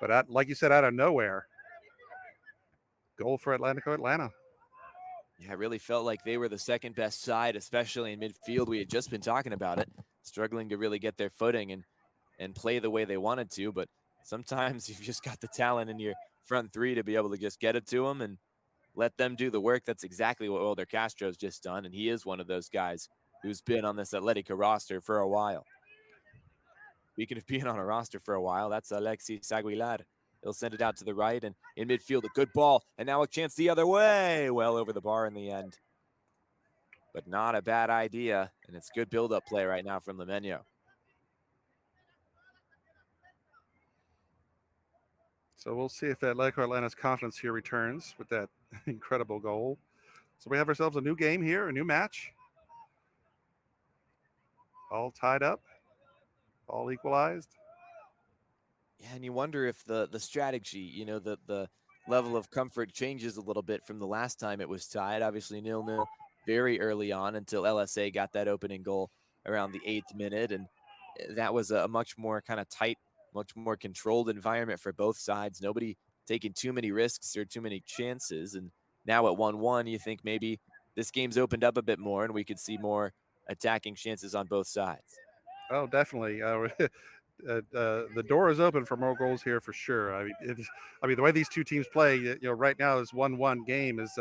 But like you said, out of nowhere, goal for Atletico Atlanta. Yeah, it really felt like they were the second best side, especially in midfield. We had just been talking about it, struggling to really get their footing and play the way they wanted to. But sometimes you've just got the talent in your front three to be able to just get it to them and let them do the work. That's exactly what Welder Castro's just done, and he is one of those guys who's been on this Atletico roster for a while. Speaking of being on a roster for a while, that's Alexis Aguilar. He'll send it out to the right, and in midfield, a good ball, and now a chance the other way. Well over the bar in the end. But not a bad idea, and it's good build-up play right now from Limeño. So we'll see if Atletico Atlanta's confidence here returns with that incredible goal. So we have ourselves a new game here, a new match. All tied up, all equalized. Yeah, and you wonder if the strategy, you know, the level of comfort changes a little bit from the last time it was tied. Obviously 0-0 very early on until LSA got that opening goal around the 8th minute, and that was a much more kind of tight, much more controlled environment for both sides. Nobody taking too many risks or too many chances. And now at 1-1, you think maybe this game's opened up a bit more and we could see more attacking chances on both sides. Oh, definitely. The door is open for more goals here for sure. I mean, the way these two teams play, right now this 1-1 game is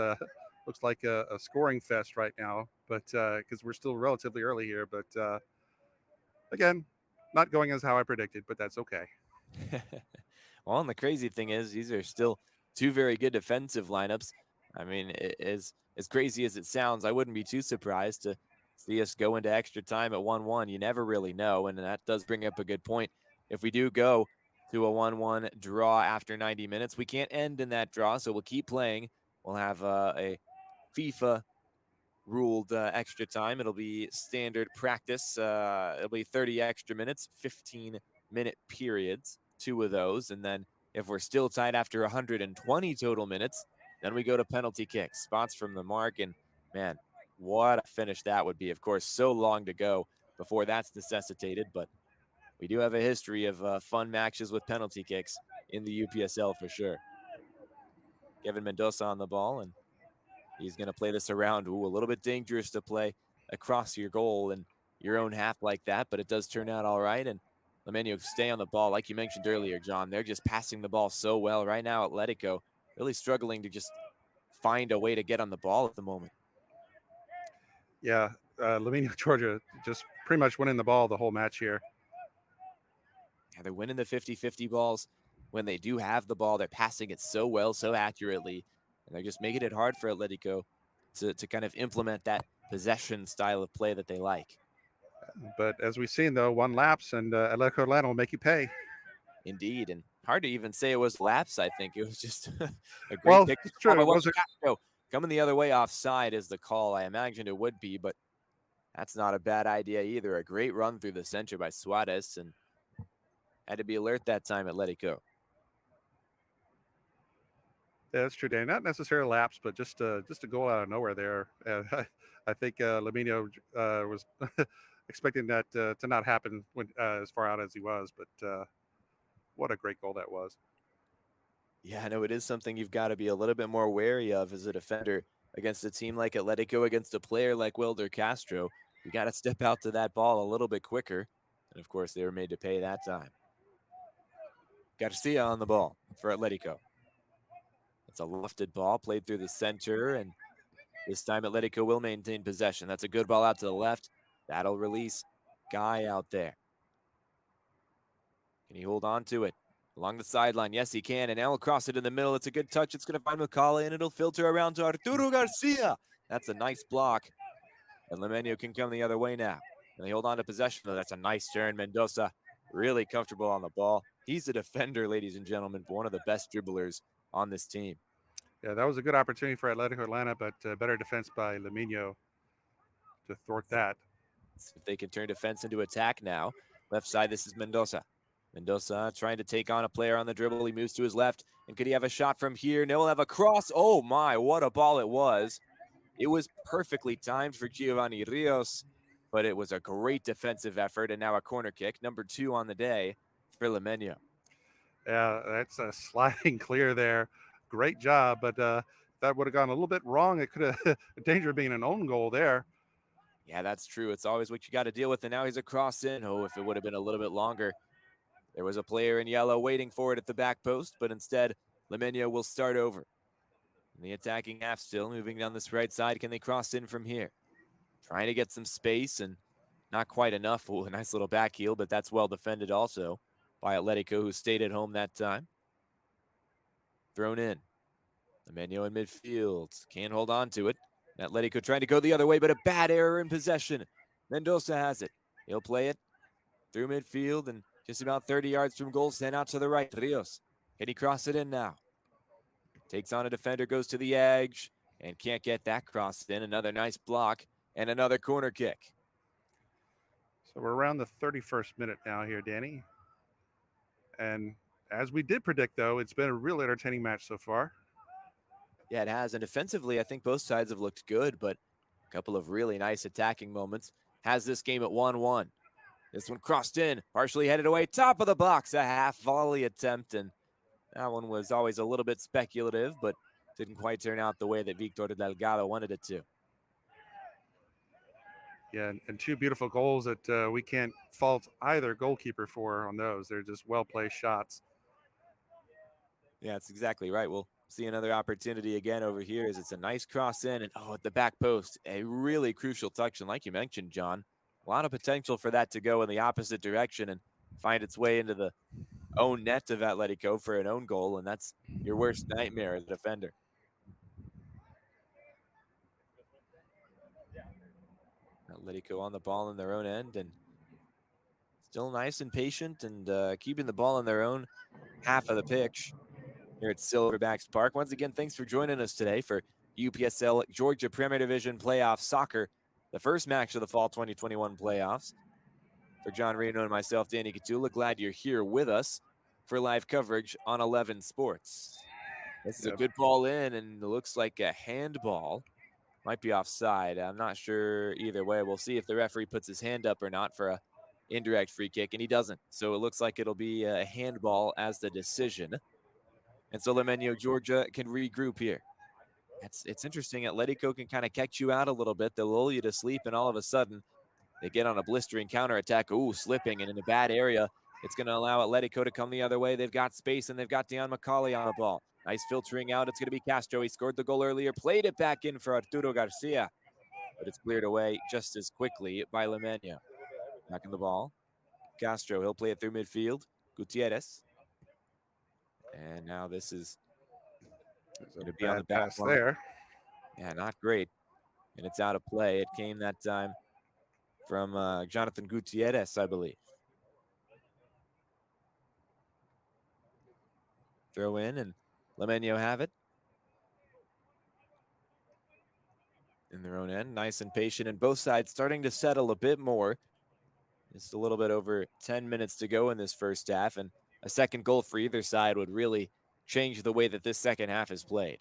looks like a scoring fest right now. But because we're still relatively early here, but again, not going as how I predicted, but that's okay. Well, and the crazy thing is, these are still two very good defensive lineups. I mean, as crazy as it sounds, I wouldn't be too surprised to see us go into extra time at 1-1. You never really know, and that does bring up a good point. If we do go to a 1-1 draw after 90 minutes, we can't end in that draw, so we'll keep playing. We'll have a FIFA ruled extra time. It'll be standard practice. It'll be 30 extra minutes, 15-minute periods, 2 of those. And then if we're still tied after 120 total minutes, then we go to penalty kicks, spots from the mark. And man, what a finish that would be. Of course, so long to go before that's necessitated, but we do have a history of fun matches with penalty kicks in the UPSL for sure. Kevin Mendoza on the ball, and he's going to play this around. Ooh, a little bit dangerous to play across your goal in your own half like that, but it does turn out all right. And Limeño stay on the ball. Like you mentioned earlier, John, they're just passing the ball so well right now. Atletico really struggling to just find a way to get on the ball at the moment. Yeah, Limeño, Georgia, just pretty much winning the ball the whole match here. Yeah, they're winning the 50-50 balls. When they do have the ball, they're passing it so well, so accurately, and they're just making it hard for Atletico to kind of implement that possession style of play that they like. But as we've seen, though, one lapse, and Atletico Atlanta will make you pay. Indeed, and hard to even say it was lapse. I think it was just a great Well, pick. it's true. Was it? Coming the other way offside is the call. I imagined it would be, but that's not a bad idea either. A great run through the center by Suarez, and had to be alert that time, Atletico. Yeah, that's true, Danny. Not necessarily lapse, but just a goal out of nowhere there. I think Limeño was expecting that to not happen when as far out as he was, but what a great goal that was. Yeah, I know it is something you've got to be a little bit more wary of as a defender against a team like Atletico, against a player like Welder Castro. You got to step out to that ball a little bit quicker. And of course, they were made to pay that time. Garcia on the ball for Atletico. It's a lofted ball played through the center, and this time Atletico will maintain possession. That's a good ball out to the left. That'll release Guy out there. Can he hold on to it? Along the sideline, yes, he can, and now he'll cross it in the middle. It's a good touch. It's going to find Macaulay, and it'll filter around to Arturo Garcia. That's a nice block, and Limeño can come the other way now. And they hold on to possession. Oh, that's a nice turn. Mendoza really comfortable on the ball. He's a defender, ladies and gentlemen, one of the best dribblers on this team. Yeah, that was a good opportunity for Atletico Atlanta, but better defense by Limeño to thwart that. See if they can turn defense into attack now. Left side, this is Mendoza. Mendoza trying to take on a player on the dribble. He moves to his left. And could he have a shot from here? No, he'll have a cross. Oh my, what a ball it was. It was perfectly timed for Giovanni Rios, but it was a great defensive effort. And now a corner kick, number 2 on the day for Limeño. Yeah, that's a sliding clear there. Great job, but that would have gone a little bit wrong. It could have danger of being an own goal there. Yeah, that's true. It's always what you got to deal with. And now he's a cross in. Oh, if it would have been a little bit longer. There was a player in yellow waiting for it at the back post, but instead, Limeño will start over. And the attacking half still moving down this right side. Can they cross in from here? Trying to get some space and not quite enough. Oh, a nice little back heel, but that's well defended also by Atletico, who stayed at home that time. Thrown in. Limeño in midfield. Can't hold on to it. Atletico trying to go the other way, but a bad error in possession. Mendoza has it. He'll play it through midfield and just about 30 yards from goal. Sent out to the right. Rios. Can he cross it in now? Takes on a defender, goes to the edge, and can't get that cross in. Another nice block and another corner kick. So we're around the 31st minute now here, Danny. And as we did predict, though, it's been a real entertaining match so far. Yeah, it has. And defensively, I think both sides have looked good, but a couple of really nice attacking moments. Has this game at 1-1. This one crossed in, partially headed away, top of the box, a half volley attempt. And that one was always a little bit speculative, but didn't quite turn out the way that Victor Delgado wanted it to. Yeah, and 2 beautiful goals that we can't fault either goalkeeper for on those. They're just well-placed shots. Yeah, that's exactly right. We'll see another opportunity again over here as it's a nice cross in. And, at the back post, a really crucial touch. And like you mentioned, John, a lot of potential for that to go in the opposite direction and find its way into the own net of Atletico for an own goal. And that's your worst nightmare as a defender. Atletico on the ball in their own end and still nice and patient and keeping the ball in their own half of the pitch here at Silverbacks Park. Once again, thanks for joining us today for UPSL Georgia Premier Division Playoff Soccer, the first match of the Fall 2021 playoffs. For John Reno and myself, Danny Catula, glad you're here with us for live coverage on 11 Sports. This is a good ball in, and it looks like a handball. Might be offside. I'm not sure either way. We'll see if the referee puts his hand up or not for a indirect free kick, and he doesn't. So it looks like it'll be a handball as the decision. And so Limeño, Georgia can regroup here. It's interesting. Atletico can kind of catch you out a little bit. They'll lull you to sleep, and all of a sudden, they get on a blistering counterattack. Ooh, slipping and in a bad area. It's going to allow Atletico to come the other way. They've got space, and they've got Deon Macaulay on the ball. Nice filtering out. It's going to be Castro. He scored the goal earlier, played it back in for Arturo Garcia, but it's cleared away just as quickly by Limeño. Back in the ball. Castro, he'll play it through midfield. Gutierrez. And now this is going to be on the back line. There. Yeah, not great. And it's out of play. It came that time from Jonathan Gutierrez, I believe. Throw in, and Limeño have it. In their own end, nice and patient, and both sides starting to settle a bit more. Just a little bit over 10 minutes to go in this first half, and a second goal for either side would really change the way that this second half is played.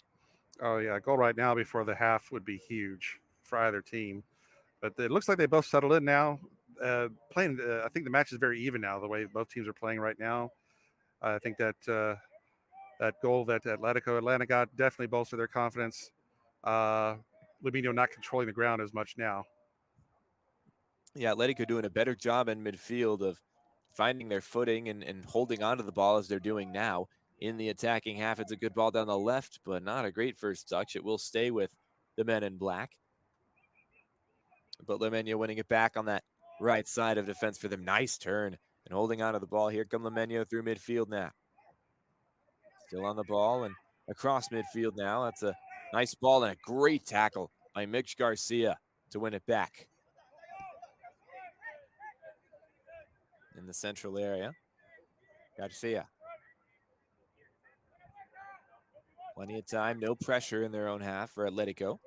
Oh, yeah, a goal right now before the half would be huge for either team. But it looks like they both settled in now. I think the match is very even now, the way both teams are playing right now. I think that that goal that Atletico Atlanta got definitely bolstered their confidence. Limeño not controlling the ground as much now. Yeah, Atletico doing a better job in midfield of finding their footing and holding onto the ball as they're doing now. in the attacking half. It's a good ball down the left, but not a great first touch. It will stay with the men in black. But Limeño winning it back on that right side of defense for them. Nice turn and holding on to the ball. Here come Limeño through midfield now. Still on the ball and across midfield now. That's a nice ball and a great tackle by Mitch Garcia to win it back. In the central area, Garcia. Plenty of time, no pressure in their own half for Atletico.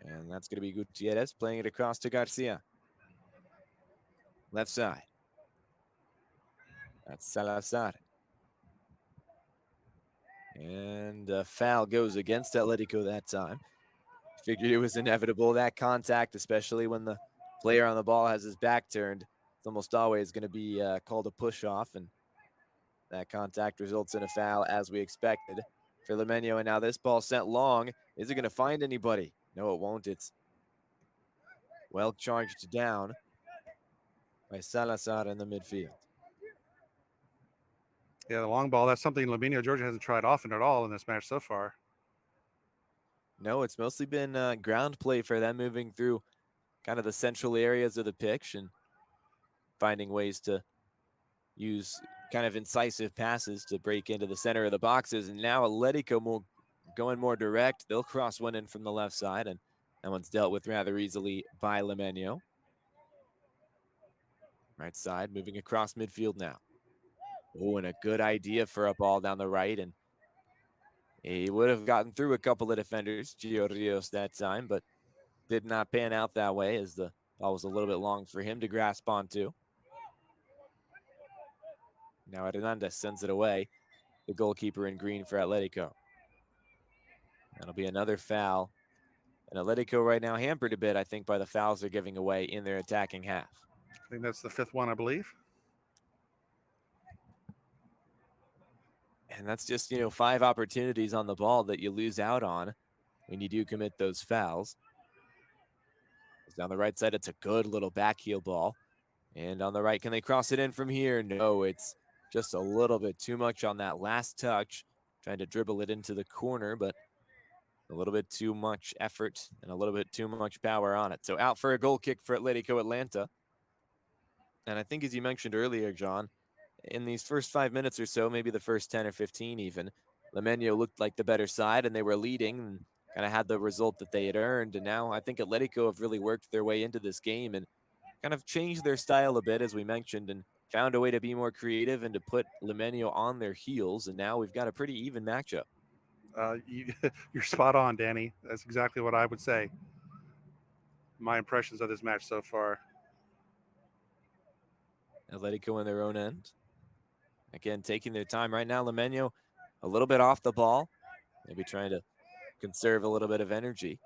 And that's going to be Gutierrez playing it across to Garcia. Left side. That's Salazar. And a foul goes against Atletico that time. Figured it was inevitable, that contact, especially when the player on the ball has his back turned. It's almost always going to be called a push-off, and that contact results in a foul as we expected for Limeño. And now this ball sent long. Is it going to find anybody? No, it won't. It's well charged down by Salazar in the midfield. Yeah, the long ball, that's something Limeño, Georgia hasn't tried often at all in this match so far. No, it's mostly been ground play for them, moving through kind of the central areas of the pitch and finding ways to use kind of incisive passes to break into the center of the boxes. And now Atletico going more direct. They'll cross one in from the left side, and that one's dealt with rather easily by Limeño. Right side, moving across midfield now. Oh, and a good idea for a ball down the right, and he would have gotten through a couple of defenders, Gio Rios, that time, but did not pan out that way as the ball was a little bit long for him to grasp onto. Now Hernandez sends it away, the goalkeeper in green for Atletico. That'll be another foul. And Atletico right now hampered a bit, I think, by the fouls they're giving away in their attacking half. I think that's the 5th one, I believe. And that's just, 5 opportunities on the ball that you lose out on when you do commit those fouls. Down the right side, it's a good little back heel ball. And on the right, can they cross it in from here? No, it's just a little bit too much on that last touch. Trying to dribble it into the corner, but a little bit too much effort and a little bit too much power on it. So out for a goal kick for Atletico Atlanta. And I think, as you mentioned earlier, John, in these first 5 minutes or so, maybe the first 10 or 15 even, Limeño looked like the better side and they were leading and kind of had the result that they had earned. And now I think Atletico have really worked their way into this game and kind of changed their style a bit, as we mentioned, and found a way to be more creative and to put Limeño on their heels. And now we've got a pretty even matchup. You're spot on, Danny. That's exactly what I would say. My impressions of this match so far. Atletico in their own end. Again, taking their time right now. Limeño a little bit off the ball. Maybe trying to conserve a little bit of energy.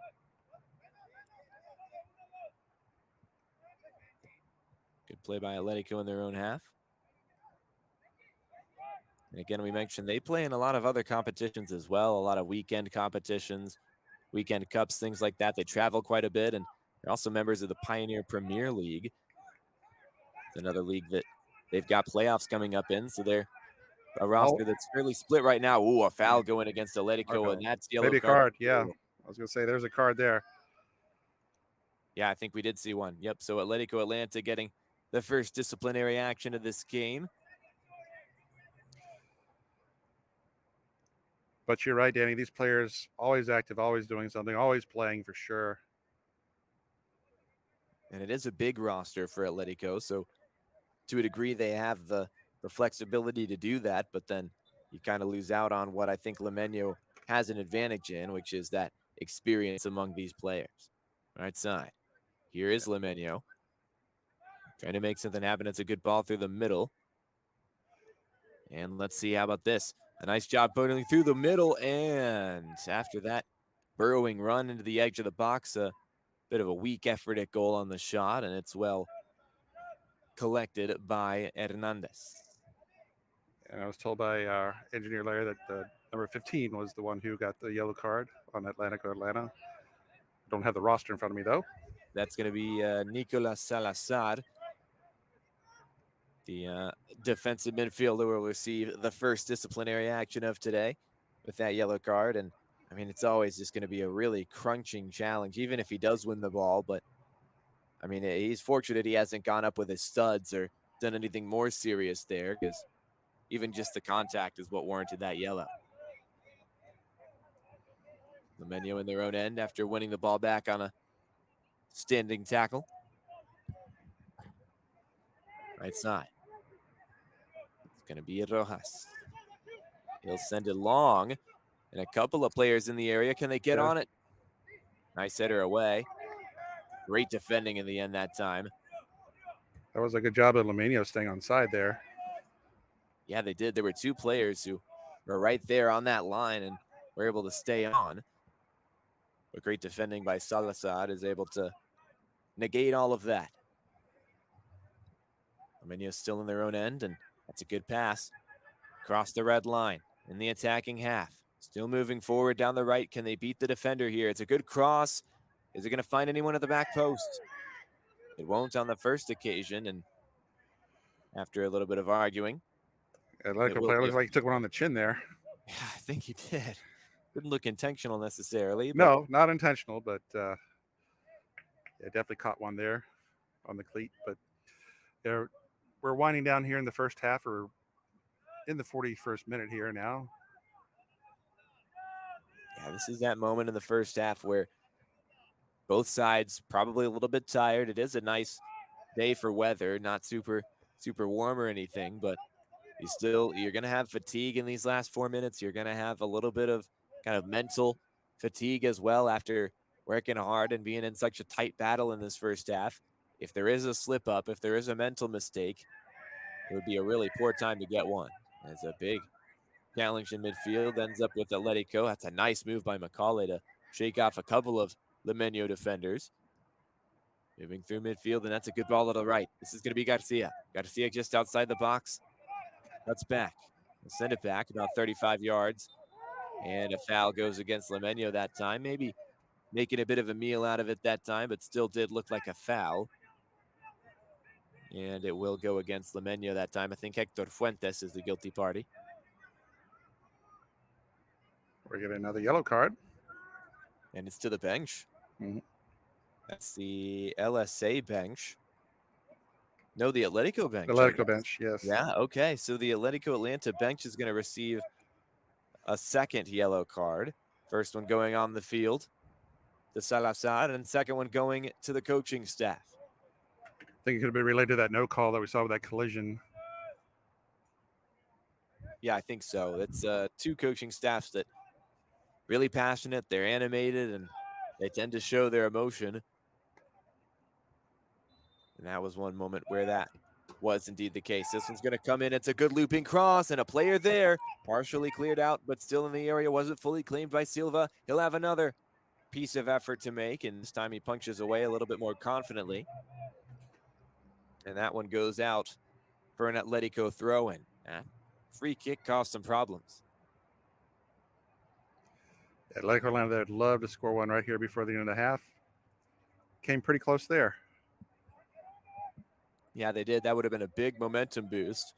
Good play by Atletico in their own half. And again, we mentioned they play in a lot of other competitions as well, a lot of weekend competitions, weekend cups, things like that. They travel quite a bit, and they're also members of the Pioneer Premier League. It's another league that they've got playoffs coming up in, so they're a roster that's fairly split right now. Ooh, a foul going against Atletico, and that's yellow maybe a card. Yeah, I was going to say there's a card there. Yeah, I think we did see one. Yep, so Atletico Atlanta getting the first disciplinary action of this game. But you're right, Danny. These players always active, always doing something, always playing for sure. And it is a big roster for Atletico, so to a degree they have the flexibility to do that, but then you kind of lose out on what I think Limeño has an advantage in, which is that experience among these players. Right side. Here is Limeño. Trying to make something happen. It's a good ball through the middle. And let's see, how about this? A nice job putting through the middle, and after that burrowing run into the edge of the box, a bit of a weak effort at goal on the shot, and it's well collected by Hernandez. And I was told by our engineer Larry that number 15 was the one who got the yellow card on Atletico Atlanta. Don't have the roster in front of me, though. That's going to be Nicolas Salazar. The defensive midfielder will receive the first disciplinary action of today with that yellow card. And I mean, it's always just going to be a really crunching challenge, even if he does win the ball. But I mean, he's fortunate he hasn't gone up with his studs or done anything more serious there, because even just the contact is what warranted that yellow. Limeño in their own end after winning the ball back on a standing tackle. Right side. It's going to be Rojas. He'll send it long, and a couple of players in the area. Can they get on it? Nice header away. Great defending in the end that time. That was a good job of Limeño staying on side there. Yeah, they did. There were two players who were right there on that line and were able to stay on. But great defending by Salazar is able to negate all of that. Limeño's still in their own end, and that's a good pass. Across the red line in the attacking half. Still moving forward down the right. Can they beat the defender here? It's a good cross. Is it going to find anyone at the back post? It won't on the first occasion, and after a little bit of arguing. Atletico player looks like he took one on the chin there. Yeah, I think he did. Didn't look intentional necessarily. No, not intentional, but yeah, definitely caught one there on the cleat. But we're winding down here in the first half, or in the 41st minute here now. Yeah, this is that moment in the first half where both sides probably a little bit tired. It is a nice day for weather, not super warm or anything, but you're going to have fatigue in these last 4 minutes. You're going to have a little bit of kind of mental fatigue as well after working hard and being in such a tight battle in this first half. If there is a slip up, if there is a mental mistake, it would be a really poor time to get one. It's a big challenge in midfield, ends up with Atletico. That's a nice move by Macaulay to shake off a couple of Limeño defenders. Moving through midfield, and that's a good ball to the right. This is going to be Garcia. Garcia just outside the box. That's back. We'll send it back about 35 yards. And a foul goes against Limeño that time. Maybe making a bit of a meal out of it that time, but still did look like a foul. And it will go against Limeño that time. I think Hector Fuentes is the guilty party. We're getting another yellow card. And it's to the bench. Mm-hmm. That's the LSA bench. No, the Atletico bench. Atletico bench, yes. Yeah, okay. So the Atletico Atlanta bench is going to receive a second yellow card. First one going on the field to Salazar, and second one going to the coaching staff. I think it could have been related to that no call that we saw with that collision. Yeah, I think so. It's two coaching staffs that really passionate. They're animated, and they tend to show their emotion. And that was one moment where that was indeed the case. This one's going to come in. It's a good looping cross, and a player there, partially cleared out, but still in the area. Wasn't fully claimed by Silva. He'll have another piece of effort to make, and this time he punches away a little bit more confidently. And that one goes out for an Atletico throw-in. Free kick caused some problems. Atletico Atlanta, they'd love to score one right here before the end of the half. Came pretty close there. Yeah, they did. That would have been a big momentum boost.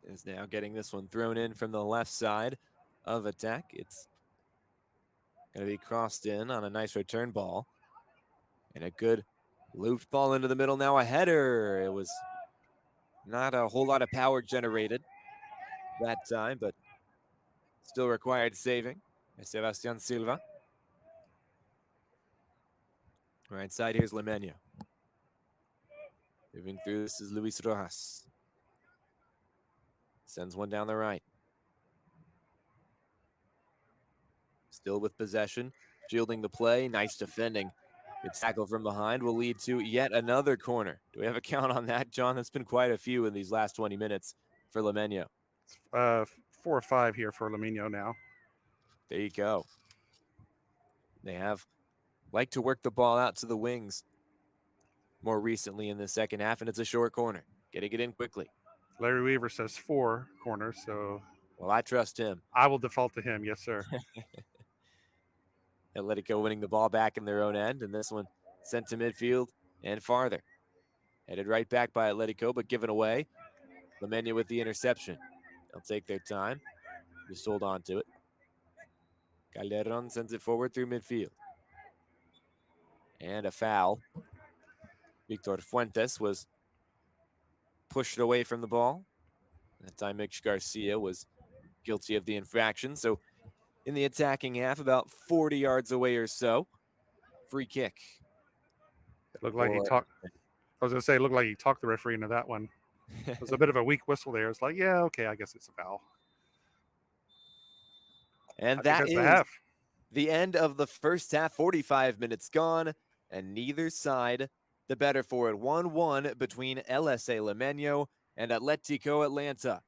Is now getting this one thrown in from the left side of attack. It's going to be crossed in on a nice return ball. And a good looped ball into the middle. Now a header. It was not a whole lot of power generated that time, but still required saving by Sebastian Silva. Right side, here's Limeño. Moving through, this is Luis Rojas. Sends one down the right. Still with possession, shielding the play. Nice defending. Good tackle from behind will lead to yet another corner. Do we have a count on that, John? That's been quite a few in these last 20 minutes for Limeño. 4 or 5 here for Limeño now. There you go. They have liked to work the ball out to the wings more recently in the second half, and it's a short corner. Getting it in quickly. Larry Weaver says 4 corners, so... Well, I trust him. I will default to him, yes, sir. Atletico winning the ball back in their own end, and this one sent to midfield and farther. Headed right back by Atletico, but given away. Limeño with the interception. They'll take their time. Just hold on to it. Calderon sends it forward through midfield. And a foul. Victor Fuentes was pushed away from the ball. That time Mitch Garcia was guilty of the infraction. So in the attacking half, about 40 yards away or so. Free kick. It looked like he talked. I was going to say, it looked like he talked the referee into that one. It was a bit of a weak whistle there. It's like, yeah, okay, I guess it's a foul. And that is the end of the first half. 45 minutes gone, and neither side the better for it. 1-1 between LSA Limeño and Atletico Atlanta.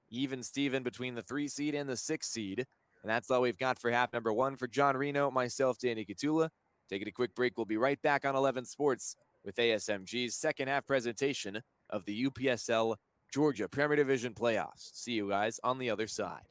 Even Steven between the 3 seed and the 6 seed. And that's all we've got for half number 1. For John Reno, myself, Danny Catula. Taking a quick break. We'll be right back on 11 Sports with ASMG's second half presentation of the UPSL Georgia Premier Division playoffs. See you guys on the other side.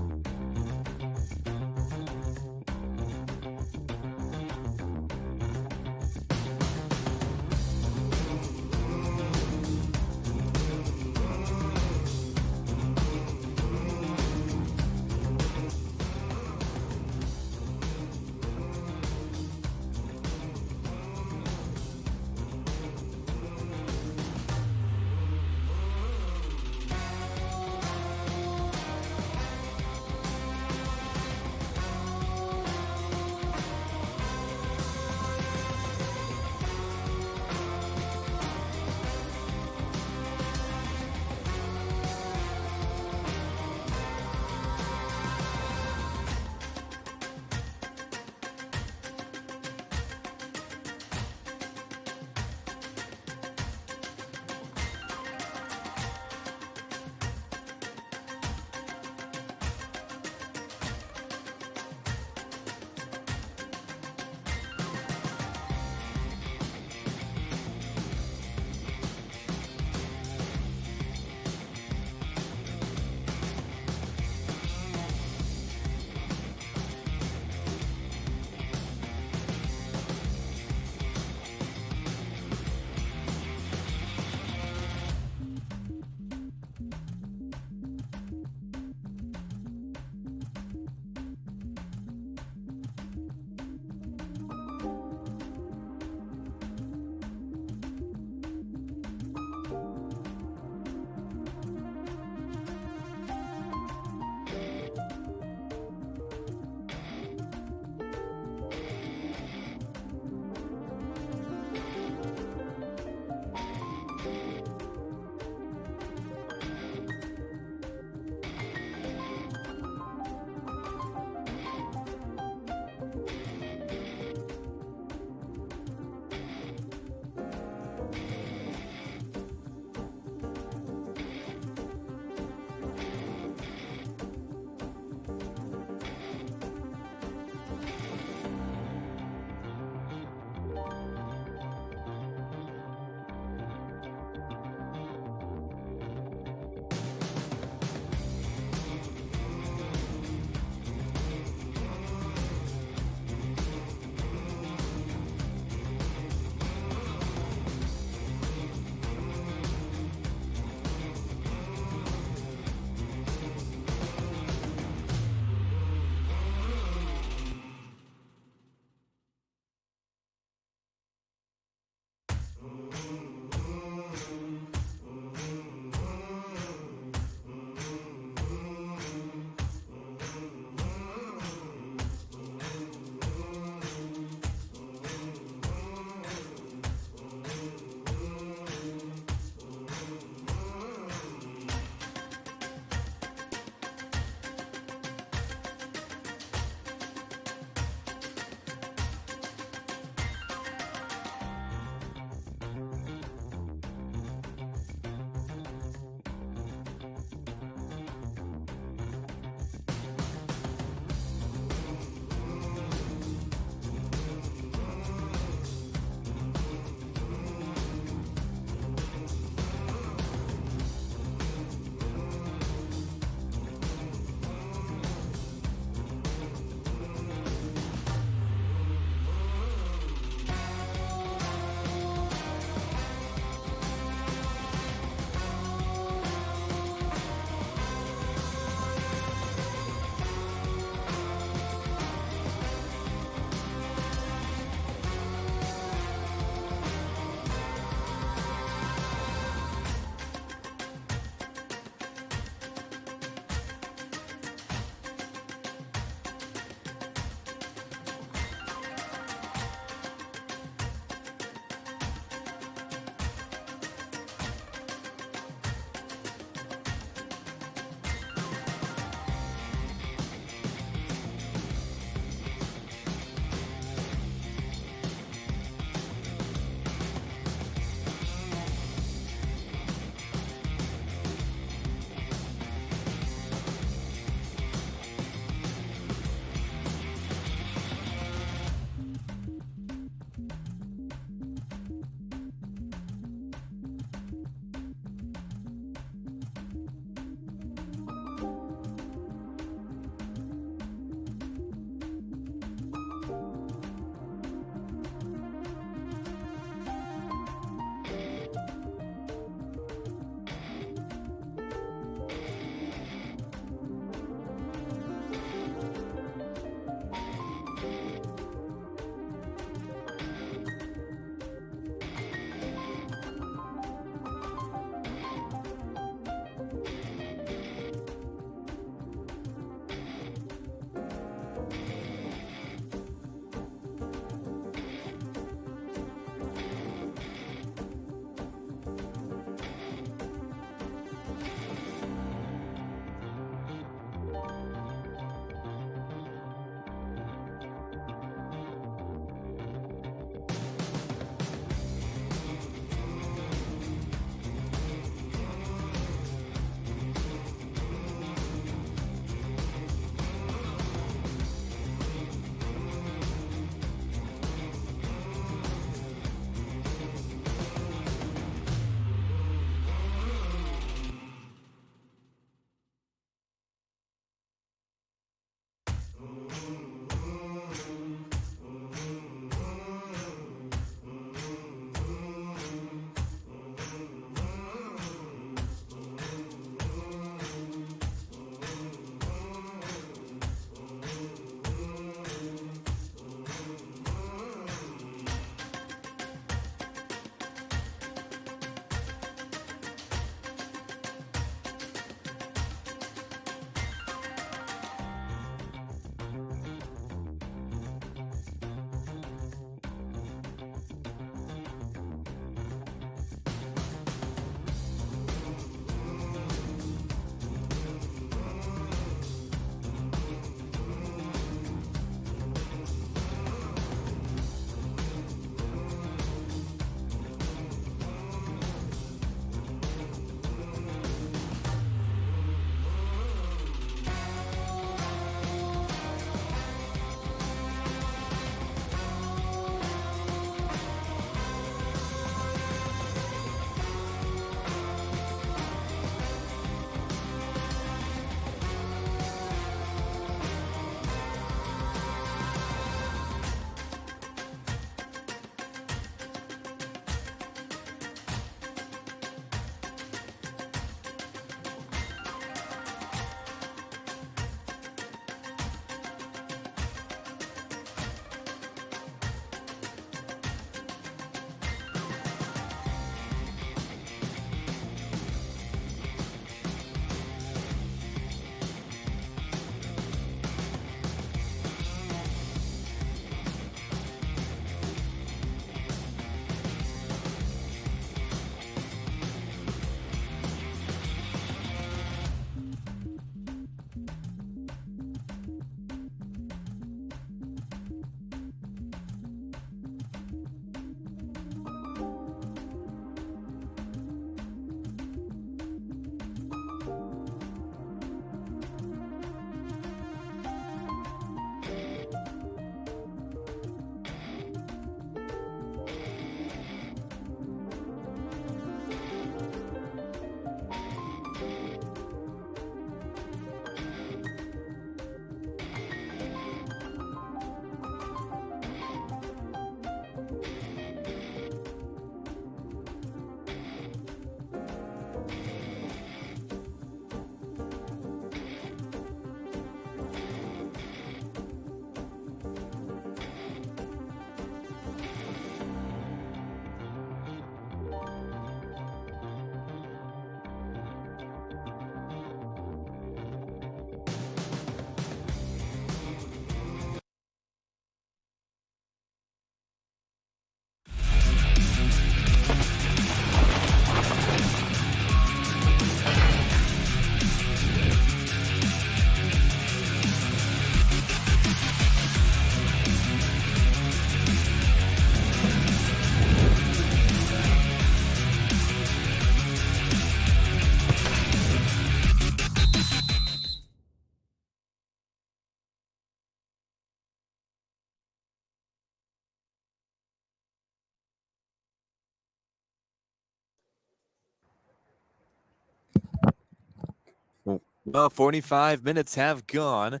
Well, 45 minutes have gone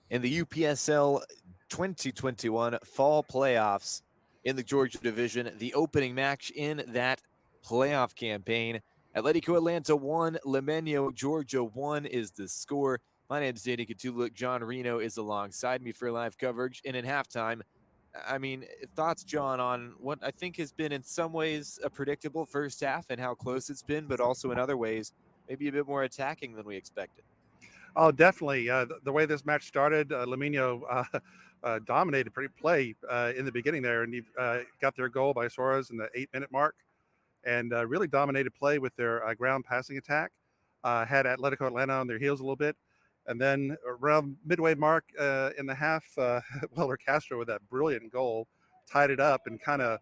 in the UPSL 2021 fall playoffs in the Georgia division. The opening match in that playoff campaign. Atletico Atlanta 1, Limeño, Georgia 1 is the score. My name is Danny Catula. John Reno is alongside me for live coverage. And in halftime, I mean, thoughts, John, on what I think has been in some ways a predictable first half and how close it's been, but also in other ways, maybe a bit more attacking than we expected. Oh, definitely. The way this match started, Limeño dominated pretty play in the beginning there, and he got their goal by Suarez in the 8-minute mark, and really dominated play with their ground passing attack. Had Atletico Atlanta on their heels a little bit, and then around midway mark in the half, Weller Castro with that brilliant goal tied it up and kind of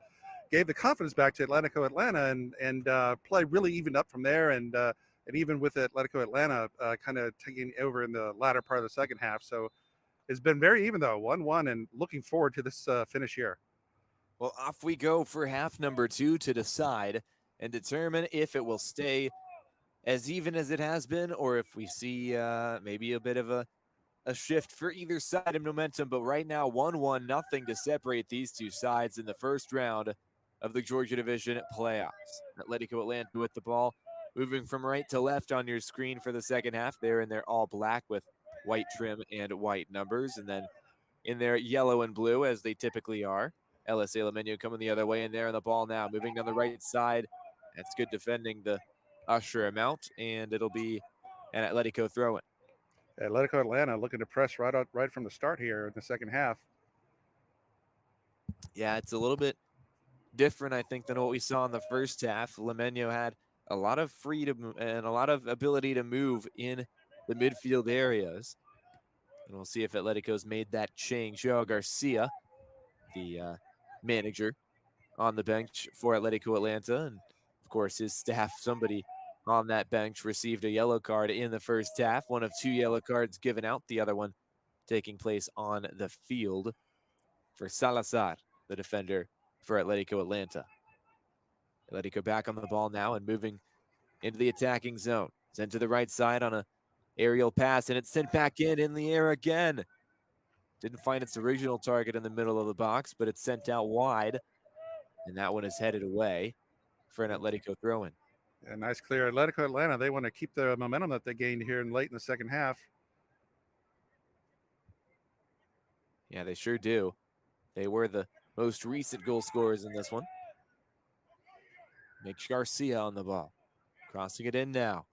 gave the confidence back to Atletico Atlanta, and play really evened up from there, and even with Atletico Atlanta kind of taking over in the latter part of the second half. So it's been very even though, 1-1, and looking forward to this finish here. Well, off we go for half number 2 to decide and determine if it will stay as even as it has been, or if we see maybe a bit of a shift for either side of momentum. But right now, 1-1, nothing to separate these two sides in the first round of the Georgia Division playoffs. Atletico Atlanta with the ball, moving from right to left on your screen for the second half. They're in their all black with white trim and white numbers, and then in their yellow and blue, as they typically are. LSA Limeño coming the other way, and there on the ball now, moving down the right side. That's good defending the Usher amount, and it'll be an Atletico throw-in. Atletico Atlanta looking to press right from the start here in the second half. Yeah, it's a little bit different, I think, than what we saw in the first half. Limeño had a lot of freedom and a lot of ability to move in the midfield areas. And we'll see if Atletico's made that change. Joao Garcia, the manager, on the bench for Atletico Atlanta. And, of course, his staff, somebody on that bench, received a yellow card in the first half. One of 2 yellow cards given out, the other one taking place on the field for Salazar, the defender for Atletico Atlanta. Atletico back on the ball now and moving into the attacking zone. Sent to the right side on a aerial pass, and it's sent back in the air again. Didn't find its original target in the middle of the box, but it's sent out wide, and that one is headed away for an Atletico throw-in. Yeah, nice clear. Atletico Atlanta, they want to keep the momentum that they gained here in late in the second half. Yeah, they sure do. They were the most recent goal scorers in this one. Makes Garcia on the ball. Crossing it in now.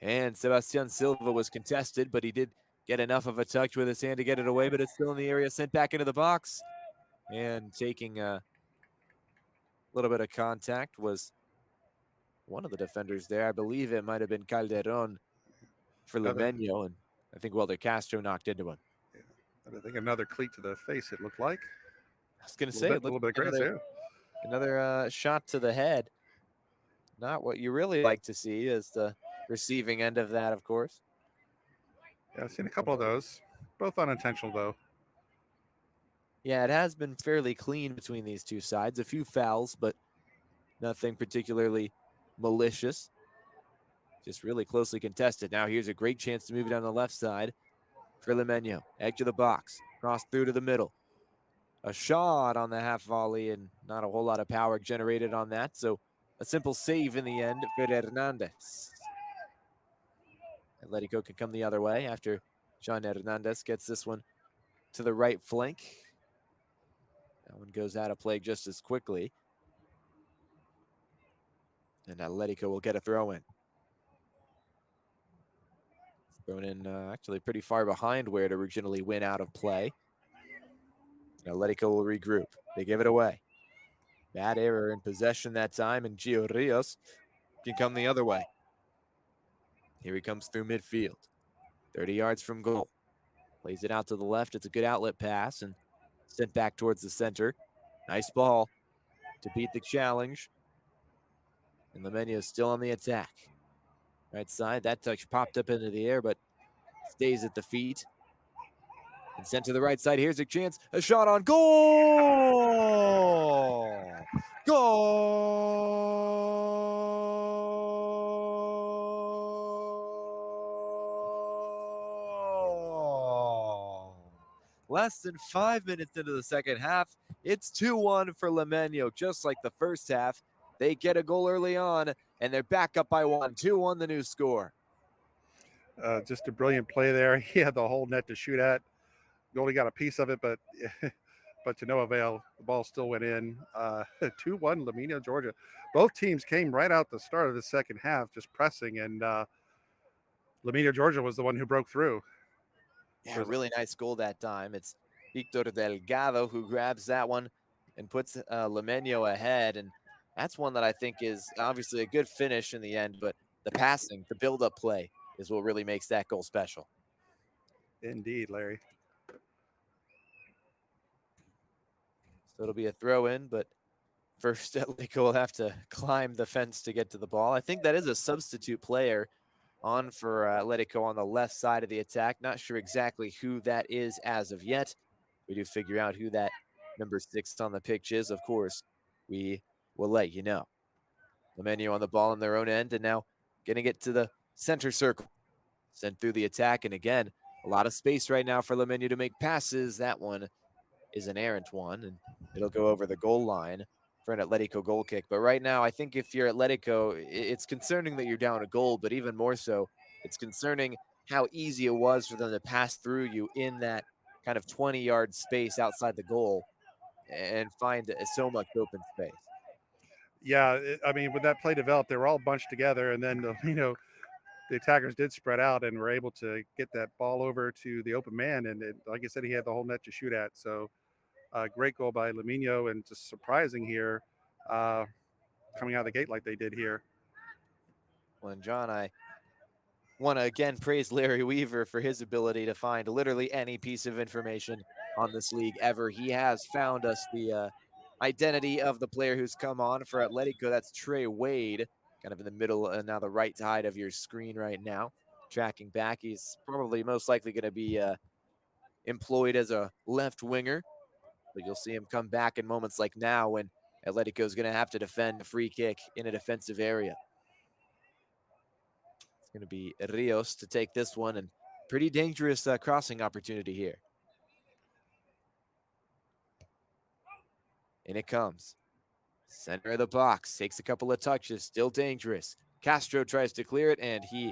And Sebastian Silva was contested, but he did get enough of a touch with his hand to get it away, but it's still in the area, sent back into the box. And taking a little bit of contact was one of the defenders there. I believe it might have been Calderon for Limeño, and I think Welder Castro knocked into him. Yeah, I think another cleat to the face, it looked like. I was going to say, a little bit of grace, yeah. Another shot to the head. Not what you really like to see is the receiving end of that, of course. Yeah, I've seen a couple of those. Both unintentional, though. Yeah, it has been fairly clean between these two sides. A few fouls, but nothing particularly malicious. Just really closely contested. Now here's a great chance to move it down the left side for Limeño. Edge of the box. Cross through to the middle. A shot on the half volley, and not a whole lot of power generated on that. So a simple save in the end for Hernandez. Atletico can come the other way after John Hernandez gets this one to the right flank. That one goes out of play just as quickly. And Atletico will get a throw in. Thrown in actually pretty far behind where it originally went out of play. Atletico will regroup. They give it away. Bad error in possession that time, and Gio Rios can come the other way. Here he comes through midfield. 30 yards from goal. Plays it out to the left. It's a good outlet pass and sent back towards the center. Nice ball to beat the challenge. And Limeño is still on the attack. Right side, that touch popped up into the air, but stays at the feet. And sent to the right side. Here's a chance. A shot on goal! less than 5 minutes into the second half. It's 2-1 for Limeño, just like the first half. They get a goal early on, and they're back up by 1. 2-1 the new score. Just a brilliant play there. He had the whole net to shoot at. Goalie got a piece of it, but but to no avail. The ball still went in. 2-1 Limeño, Georgia. Both teams came right out the start of the second half, just pressing, and Limeño, Georgia was the one who broke through. Yeah, really nice goal that time. It's Victor Delgado who grabs that one and puts Limeño ahead. And that's one that I think is obviously a good finish in the end, but the passing, the build-up play is what really makes that goal special. Indeed, Larry. So it'll be a throw-in, but first Atletico will have to climb the fence to get to the ball. I think that is a substitute player on for Atletico on the left side of the attack. Not sure exactly who that is as of yet. We do figure out who that number 6 on the pitch is. Of course, we will let you know. Limeño on the ball in their own end, and now getting it to the center circle. Sent through the attack, and again, a lot of space right now for Limeño to make passes. That one is an errant one, and it'll go over the goal line for an Atletico goal kick. But right now, I think if you're Atletico, it's concerning that you're down a goal, but even more so, it's concerning how easy it was for them to pass through you in that kind of 20-yard space outside the goal and find so much open space. Yeah, I mean, when that play developed, they were all bunched together, and then the attackers did spread out and were able to get that ball over to the open man. And like I said, he had the whole net to shoot at. So great goal by Limeño, and just surprising here, coming out of the gate like they did here. Well, and John, I want to again praise Larry Weaver for his ability to find literally any piece of information on this league ever. He has found us the identity of the player who's come on for Atletico. That's Trey Wade, kind of in the middle and now the right side of your screen right now. Tracking back, he's probably most likely going to be employed as a left winger, but you'll see him come back in moments like now when Atletico is going to have to defend a free kick in a defensive area. It's going to be Rios to take this one, and pretty dangerous crossing opportunity here. In it comes. Center of the box, takes a couple of touches, still dangerous. Castro tries to clear it, and he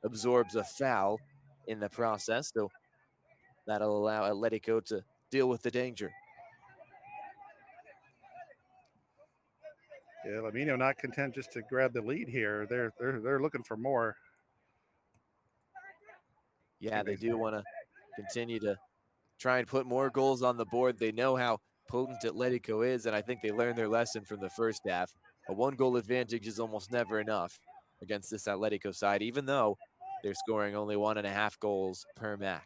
absorbs a foul in the process, so that'll allow Atletico to deal with the danger. Yeah, Limeño not content just to grab the lead here. They're looking for more. Yeah, they do want to continue to try and put more goals on the board. They know how potent Atletico is, and I think they learned their lesson from the first half. A 1-goal advantage is almost never enough against this Atletico side, even though they're scoring only 1.5 goals per match.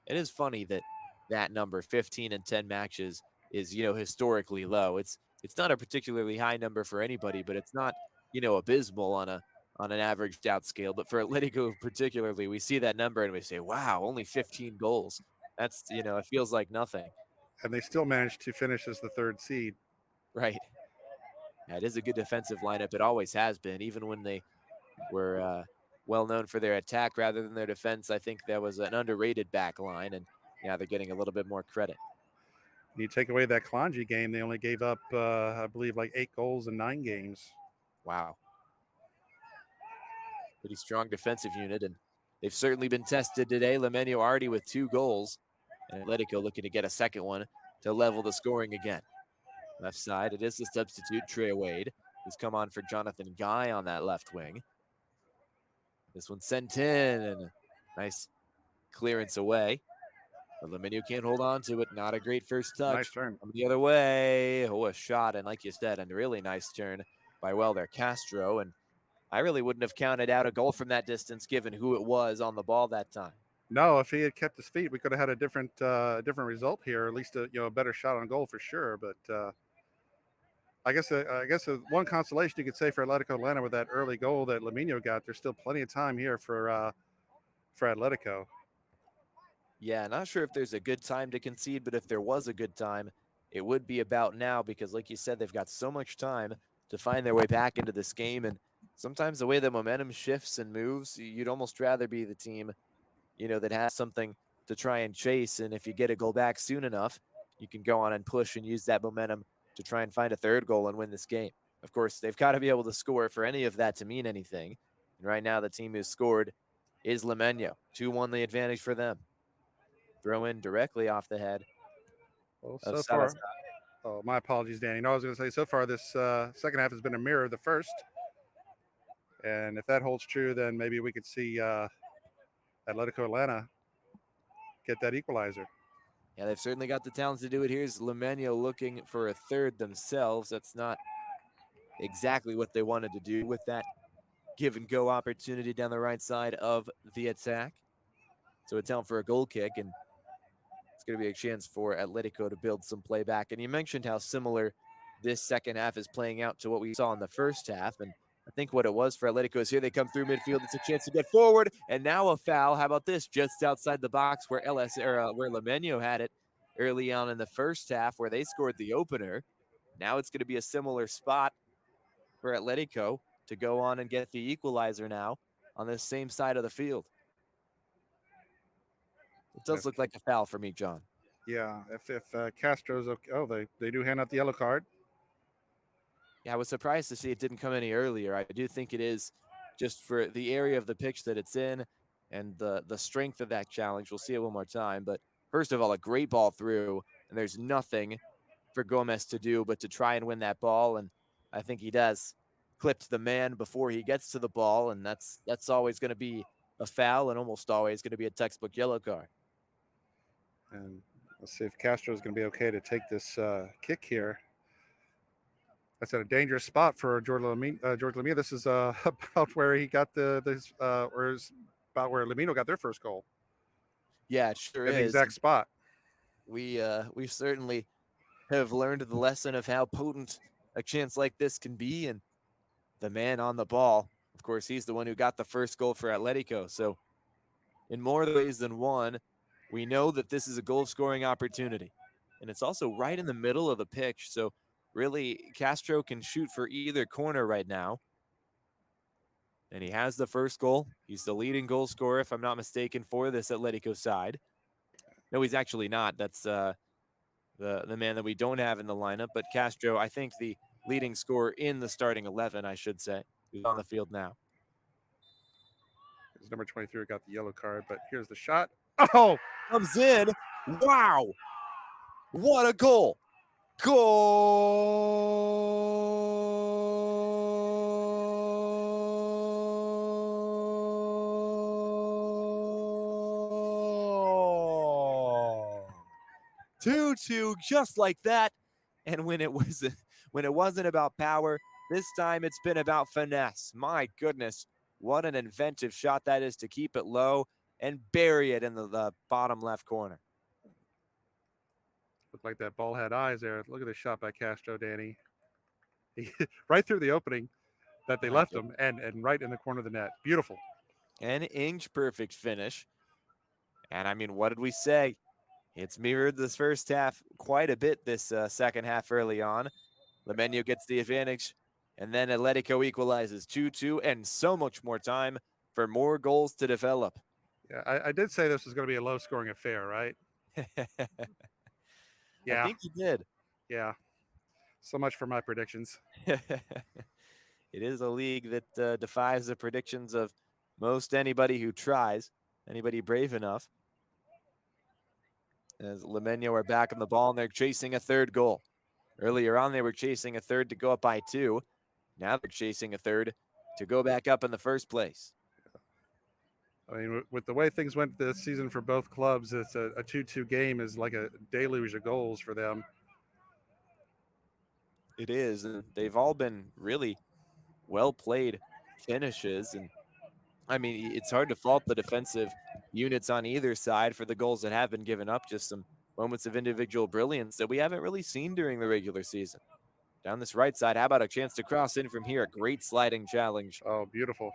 It is funny that that number, 15 and 10 matches, is, historically low. It's not a particularly high number for anybody, but it's not, abysmal on an averaged out scale. But for Atletico particularly, we see that number and we say, wow, only 15 goals. That's, it feels like nothing. And they still managed to finish as the 3rd seed. Right. Yeah, it is a good defensive lineup. It always has been, even when they were well known for their attack rather than their defense. I think that was an underrated back line, and yeah, they're getting a little bit more credit. You take away that Kalonji game, they only gave up, I believe, like 8 goals in 9 games. Wow. Pretty strong defensive unit, and they've certainly been tested today. Limeño already with 2 goals, and Atletico looking to get a second one to level the scoring again. Left side, it is the substitute, Trey Wade, who's come on for Jonathan Guy on that left wing. This one's sent in, and a nice clearance away. But Limeño can't hold on to it. Not a great first touch. Nice turn. The other way. Oh, a shot, and like you said, a really nice turn by, Castro. And I really wouldn't have counted out a goal from that distance given who it was on the ball that time. No, if he had kept his feet, we could have had a different result here, at least a better shot on goal for sure. But I guess one consolation you could say for Atletico Atlanta with that early goal that Limeño got, there's still plenty of time here for Atletico. Yeah, not sure if there's a good time to concede, but if there was a good time, it would be about now because, like you said, they've got so much time to find their way back into this game. And sometimes the way the momentum shifts and moves, you'd almost rather be the team, that has something to try and chase. And if you get a goal back soon enough, you can go on and push and use that momentum to try and find a third goal and win this game. Of course, they've got to be able to score for any of that to mean anything. And right now, the team who's scored is Limeño. 2-1 the advantage for them. Throw in directly off the head Well, of so Salazar. far, oh, my apologies, Danny. No, I was going to say, so far this second half has been a mirror of the first. And if that holds true, then maybe we could see Atletico Atlanta get that equalizer. Yeah, they've certainly got the talent to do it. Here's Limeño looking for a third themselves. That's not exactly what they wanted to do with that give and go opportunity down the right side of the attack. So attempt for a goal kick, and it's going to be a chance for Atletico to build some play back. And you mentioned how similar this second half is playing out to what we saw in the first half. And I think what it was for Atletico is here they come through midfield. It's a chance to get forward, and now a foul. How about this? Just outside the box where where Limeño had it early on in the first half, where they scored the opener. Now it's going to be a similar spot for Atletico to go on and get the equalizer now on the same side of the field. It does look like a foul for me, John. Yeah, if Castro's okay. Oh, they do hand out the yellow card. Yeah, I was surprised to see it didn't come any earlier. I do think it is just for the area of the pitch that it's in and the strength of that challenge. We'll see it one more time. But first of all, a great ball through, and there's nothing for Gomez to do but to try and win that ball. And I think he does. Clipped the man before he gets to the ball, and that's always going to be a foul and almost always going to be a textbook yellow card. And let's see if Castro's going to be okay to take this kick here. That's at a dangerous spot for George Limeño. This is about where he got or is about where Limeño got their first goal. Yeah, it sure at is. The exact spot. We certainly have learned the lesson of how potent a chance like this can be, and the man on the ball, of course, he's the one who got the first goal for Atletico. So in more ways than one, we know that this is a goal-scoring opportunity. And it's also right in the middle of the pitch. So really, Castro can shoot for either corner right now. And he has the first goal. He's the leading goal scorer, if I'm not mistaken, for this Atletico side. No, he's actually not. That's the man that we don't have in the lineup. But Castro, I think the leading scorer in the starting 11, I should say, who's on the field now. His number 23 got the yellow card, but here's the shot. Oh! Comes in. Wow. What a goal. Goal. 2-2, just like that. And when it wasn't about power, this time it's been about finesse. My goodness, what an inventive shot that is to keep it low and bury it in the bottom left corner. Looked like that ball had eyes there. Look at this shot by Castro, Danny. Right through the opening that they left him and right in the corner of the net. Beautiful. An inch perfect finish. And I mean, what did we say? It's mirrored this first half quite a bit this second half early on. Limeño gets the advantage, and then Atletico equalizes 2-2, and so much more time for more goals to develop. Yeah, I did say this was going to be a low-scoring affair, right? Yeah. I think you did. Yeah. So much for my predictions. It is a league that defies the predictions of most anybody who tries, anybody brave enough. As Limeño are back on the ball, and they're chasing a third goal. Earlier on, they were chasing a third to go up by 2. Now they're chasing a third to go back up in the first place. I mean, with the way things went this season for both clubs, it's a 2-2 game is like a deluge of goals for them. It is, and they've all been really well-played finishes. And I mean, it's hard to fault the defensive units on either side for the goals that have been given up. Just some moments of individual brilliance that we haven't really seen during the regular season. Down this right side, how about a chance to cross in from here? A great sliding challenge. Oh, beautiful.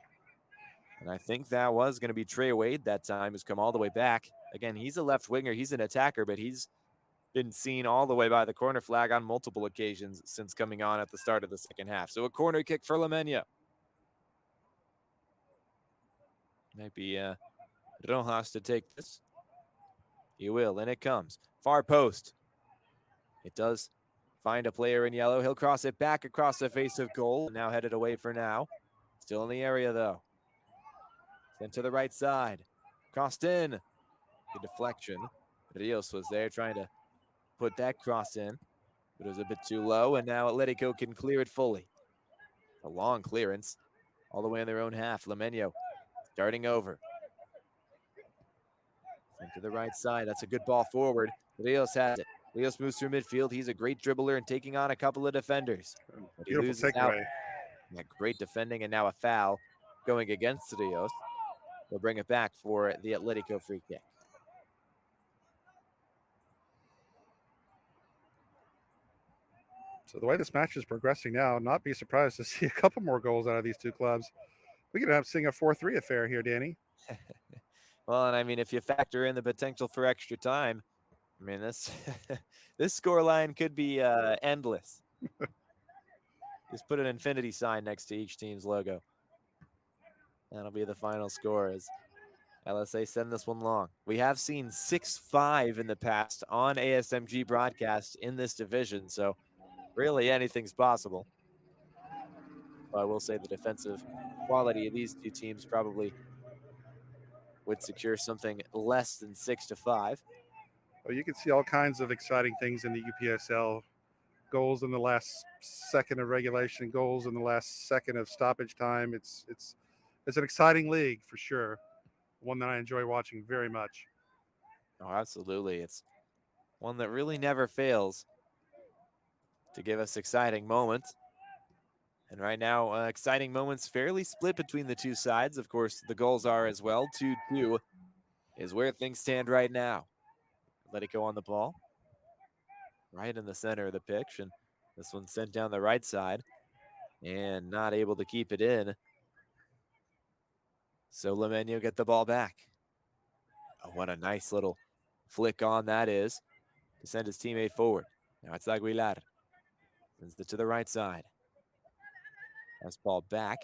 And I think that was going to be Trey Wade that time, who's come all the way back. Again, he's a left winger. He's an attacker, but he's been seen all the way by the corner flag on multiple occasions since coming on at the start of the second half. So a corner kick for Limeño. Might be a Rojas to take this. He will, and it comes. Far post. It does find a player in yellow. He'll cross it back across the face of goal. Now headed away for now. Still in the area, though. Sent to the right side. Crossed in. Good deflection. Rios was there trying to put that cross in. But it was a bit too low, and now Atletico can clear it fully. A long clearance. All the way in their own half. Limeño starting over. Sent to the right side. That's a good ball forward. Rios has it. Rios moves through midfield. He's a great dribbler and taking on a couple of defenders. But he Beautiful loses out. takeaway. Yeah, great defending, and now a foul going against Rios. We'll bring it back for the Atletico free kick. So the way this match is progressing now, not be surprised to see a couple more goals out of these two clubs. We could end up seeing a 4-3 affair here, Danny. Well, and I mean, if you factor in the potential for extra time, I mean, this this scoreline could be endless. Just put an infinity sign next to each team's logo. That'll be the final score as LSA send this one long. We have seen 6-5 in the past on ASMG broadcast in this division, so really anything's possible. But I will say the defensive quality of these two teams probably would secure something less than 6-5. Well, you can see all kinds of exciting things in the UPSL. Goals in the last second of regulation, goals in the last second of stoppage time. It's an exciting league for sure. One that I enjoy watching very much. Oh, absolutely. It's one that really never fails to give us exciting moments. And right now, exciting moments fairly split between the two sides. Of course, the goals are as well. 2-2 is where things stand right now. Let it go on the ball. Right in the center of the pitch. And this one sent down the right side. And not able to keep it in. So Limeño get the ball back. Oh, what a nice little flick on that is to send his teammate forward. Now it's Aguilar. Sends it to the right side. That's ball back.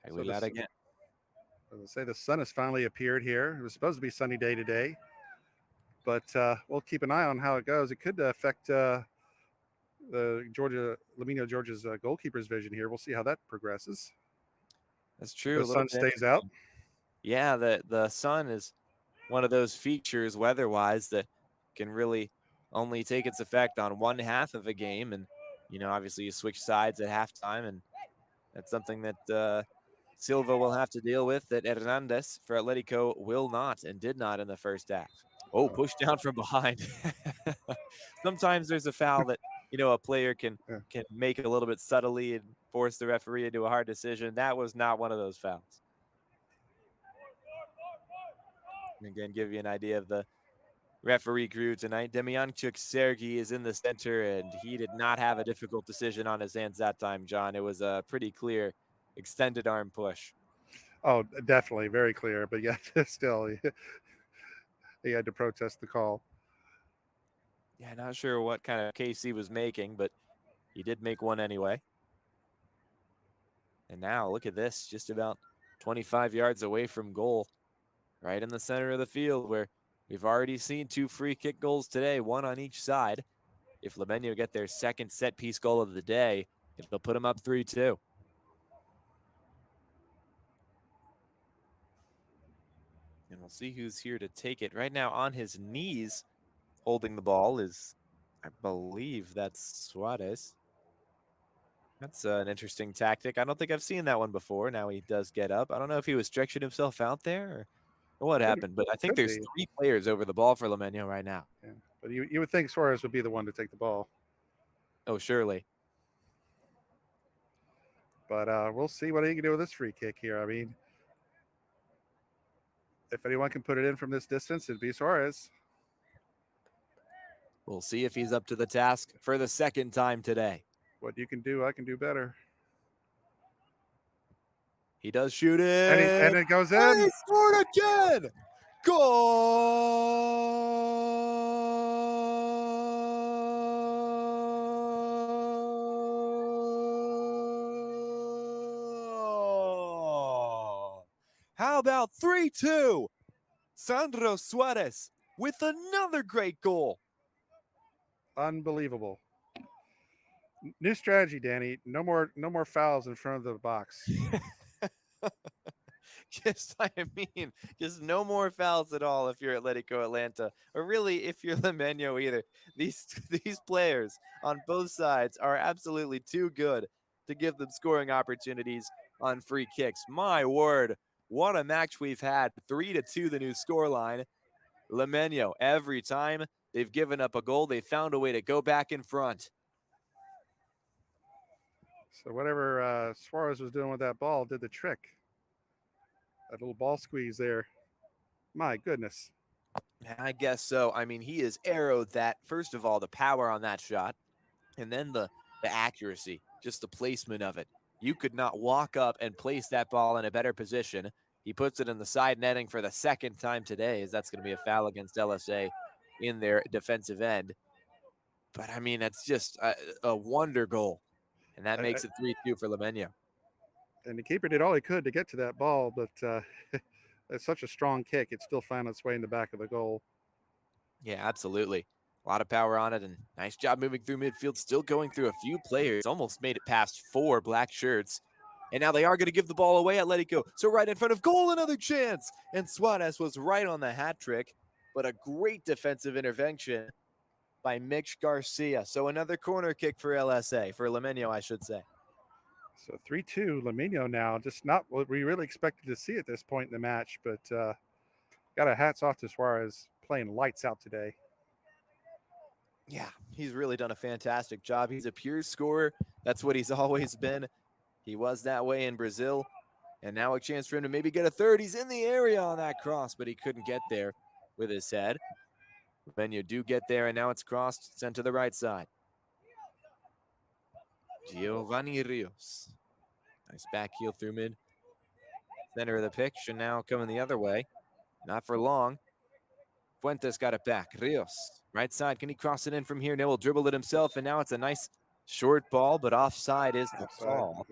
Aguilar again. As I say, the sun has finally appeared here. It was supposed to be a sunny day today, but we'll keep an eye on how it goes. It could affect the Limeño Georgia's goalkeeper's vision here. We'll see how that progresses. That's true. The sun stays out. Yeah, the sun is one of those features weather-wise that can really only take its effect on one half of a game. And, you know, obviously you switch sides at halftime, and that's something that Silva will have to deal with that Hernandez for Atletico will not and did not in the first half. Oh, pushed down from behind. Sometimes there's a foul that, you know, a player can make it a little bit subtly and force the referee into a hard decision. That was not one of those fouls. And again, give you an idea of the referee crew tonight. Demianchuk Sergi is in the center, and he did not have a difficult decision on his hands that time, John. It was a pretty clear extended arm push. Oh, definitely. Very clear. But yeah, still, he had to protest the call. Yeah, not sure what kind of case he was making, but he did make one anyway. And now look at this, just about 25 yards away from goal, right in the center of the field, where we've already seen 2 free kick goals today, 1 on each side. If Limeño get their second set piece goal of the day, it'll put them up 3-2. And we'll see who's here to take it. Right now on his knees, holding the ball is, I believe that's Suarez. That's an interesting tactic. I don't think I've seen that one before. Now he does get up. I don't know if he was stretching himself out there or what happened, but I think there's 3 players over the ball for Limeño right now. Yeah, but you would think Suarez would be the one to take the ball. Oh, surely. But we'll see what he can do with this free kick here. I mean, if anyone can put it in from this distance, it'd be Suarez. We'll see if he's up to the task for the second time today. What you can do, I can do better. He does shoot it. And it goes in. And he scored again. Goal! How about 3-2? Sandro Suarez with another great goal. Unbelievable. New strategy, Danny. No more fouls in front of the box. Just no more fouls at all if you're Atletico Atlanta, or really if you're Limeño either. These players on both sides are absolutely too good to give them scoring opportunities on free kicks. My word, what a match we've had. 3-2 the new scoreline. Limeño, every time they've given up a goal, they found a way to go back in front. So whatever Suarez was doing with that ball did the trick. That little ball squeeze there. My goodness. I guess so. I mean, he has arrowed that. First of all, the power on that shot, and then the accuracy, just the placement of it. You could not walk up and place that ball in a better position. He puts it in the side netting for the second time today, as that's going to be a foul against LSA in their defensive end. But I mean, it's just a wonder goal, and that makes it 3-2 for Limeño. And the keeper did all he could to get to that ball, but it's such a strong kick. It still found its way in the back of the goal. Yeah, absolutely. A lot of power on it, and nice job moving through midfield, still going through a few players. Almost made it past 4 black shirts. And now they are going to give the ball away, Atletico. So right in front of goal, another chance. And Suarez was right on the hat trick, but a great defensive intervention by Mitch Garcia. So another corner kick for LSA, for Limeño, I should say. So 3-2, Limeño now. Just not what we really expected to see at this point in the match, but got a hats off to Suarez, playing lights out today. Yeah, he's really done a fantastic job. He's a pure scorer. That's what he's always been. He was that way in Brazil. And now a chance for him to maybe get a third. He's in the area on that cross, but he couldn't get there with his head. Limeño do get there, and now it's crossed, sent to the right side. Giovanni Rios. Nice back heel through mid. Center of the pitch, and now coming the other way. Not for long. Fuentes got it back. Rios, right side. Can he cross it in from here? No, he'll dribble it himself, and now it's a nice short ball, but offside is the call.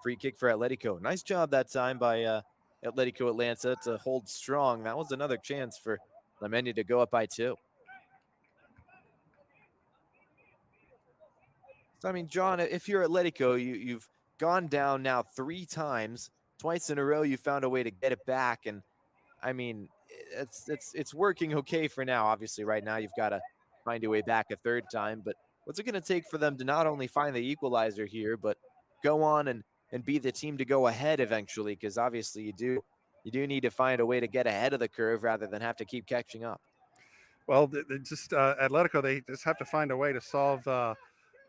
Free kick for Atletico. Nice job that time by Atletico Atlanta to hold strong. That was another chance for Limeño to go up by 2. So, I mean, John, if you're Atletico, you've gone down now 3 times. Twice in a row, you found a way to get it back, and I mean, it's working okay for now. Obviously, right now you've got to find your way back a 3rd time. But what's it going to take for them to not only find the equalizer here, but go on and be the team to go ahead eventually? Because obviously you do need to find a way to get ahead of the curve rather than have to keep catching up. Well, Atletico, they just have to find a way to solve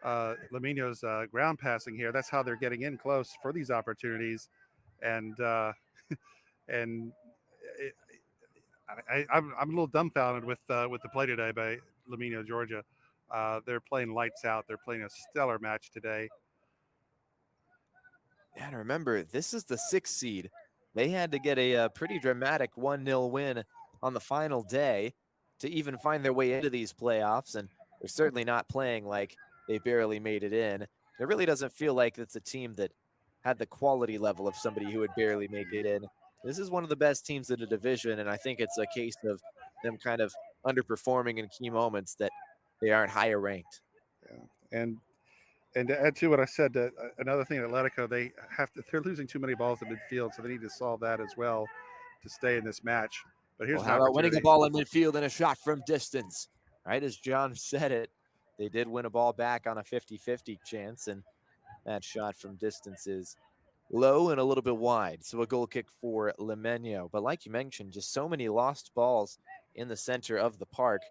Limeño's ground passing here. That's how they're getting in close for these opportunities, and I'm a little dumbfounded with the play today by Limeño, Georgia. They're playing lights out. They're playing a stellar match today. And remember, this is the 6th seed. They had to get a pretty dramatic 1-0 win on the final day to even find their way into these playoffs, and they're certainly not playing like they barely made it in. It really doesn't feel like it's a team that had the quality level of somebody who would barely make it in. This is one of the best teams in the division, and I think it's a case of them kind of underperforming in key moments that they aren't higher ranked. Yeah. And to add to what I said, another thing at Atletico, they're losing too many balls in midfield, so they need to solve that as well to stay in this match. But here's how about winning a ball in midfield and a shot from distance? Right as John said it, they did win a ball back on a 50-50 chance, and that shot from distance is low and a little bit wide. So a goal kick for Limeño. But like you mentioned, just so many lost balls in the center of the park.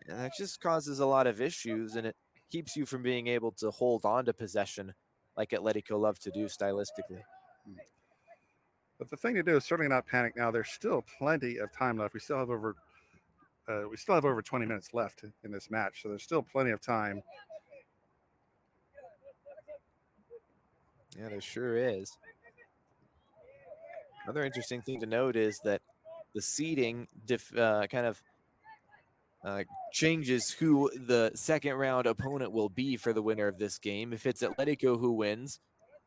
And that just causes a lot of issues, and it keeps you from being able to hold on to possession like Atletico love to do stylistically. But the thing to do is certainly not panic now. There's still plenty of time left. We still have over 20 minutes left in this match, so there's still plenty of time. Yeah, there sure is. Another interesting thing to note is that the seeding changes who the second round opponent will be for the winner of this game. If it's Atletico who wins,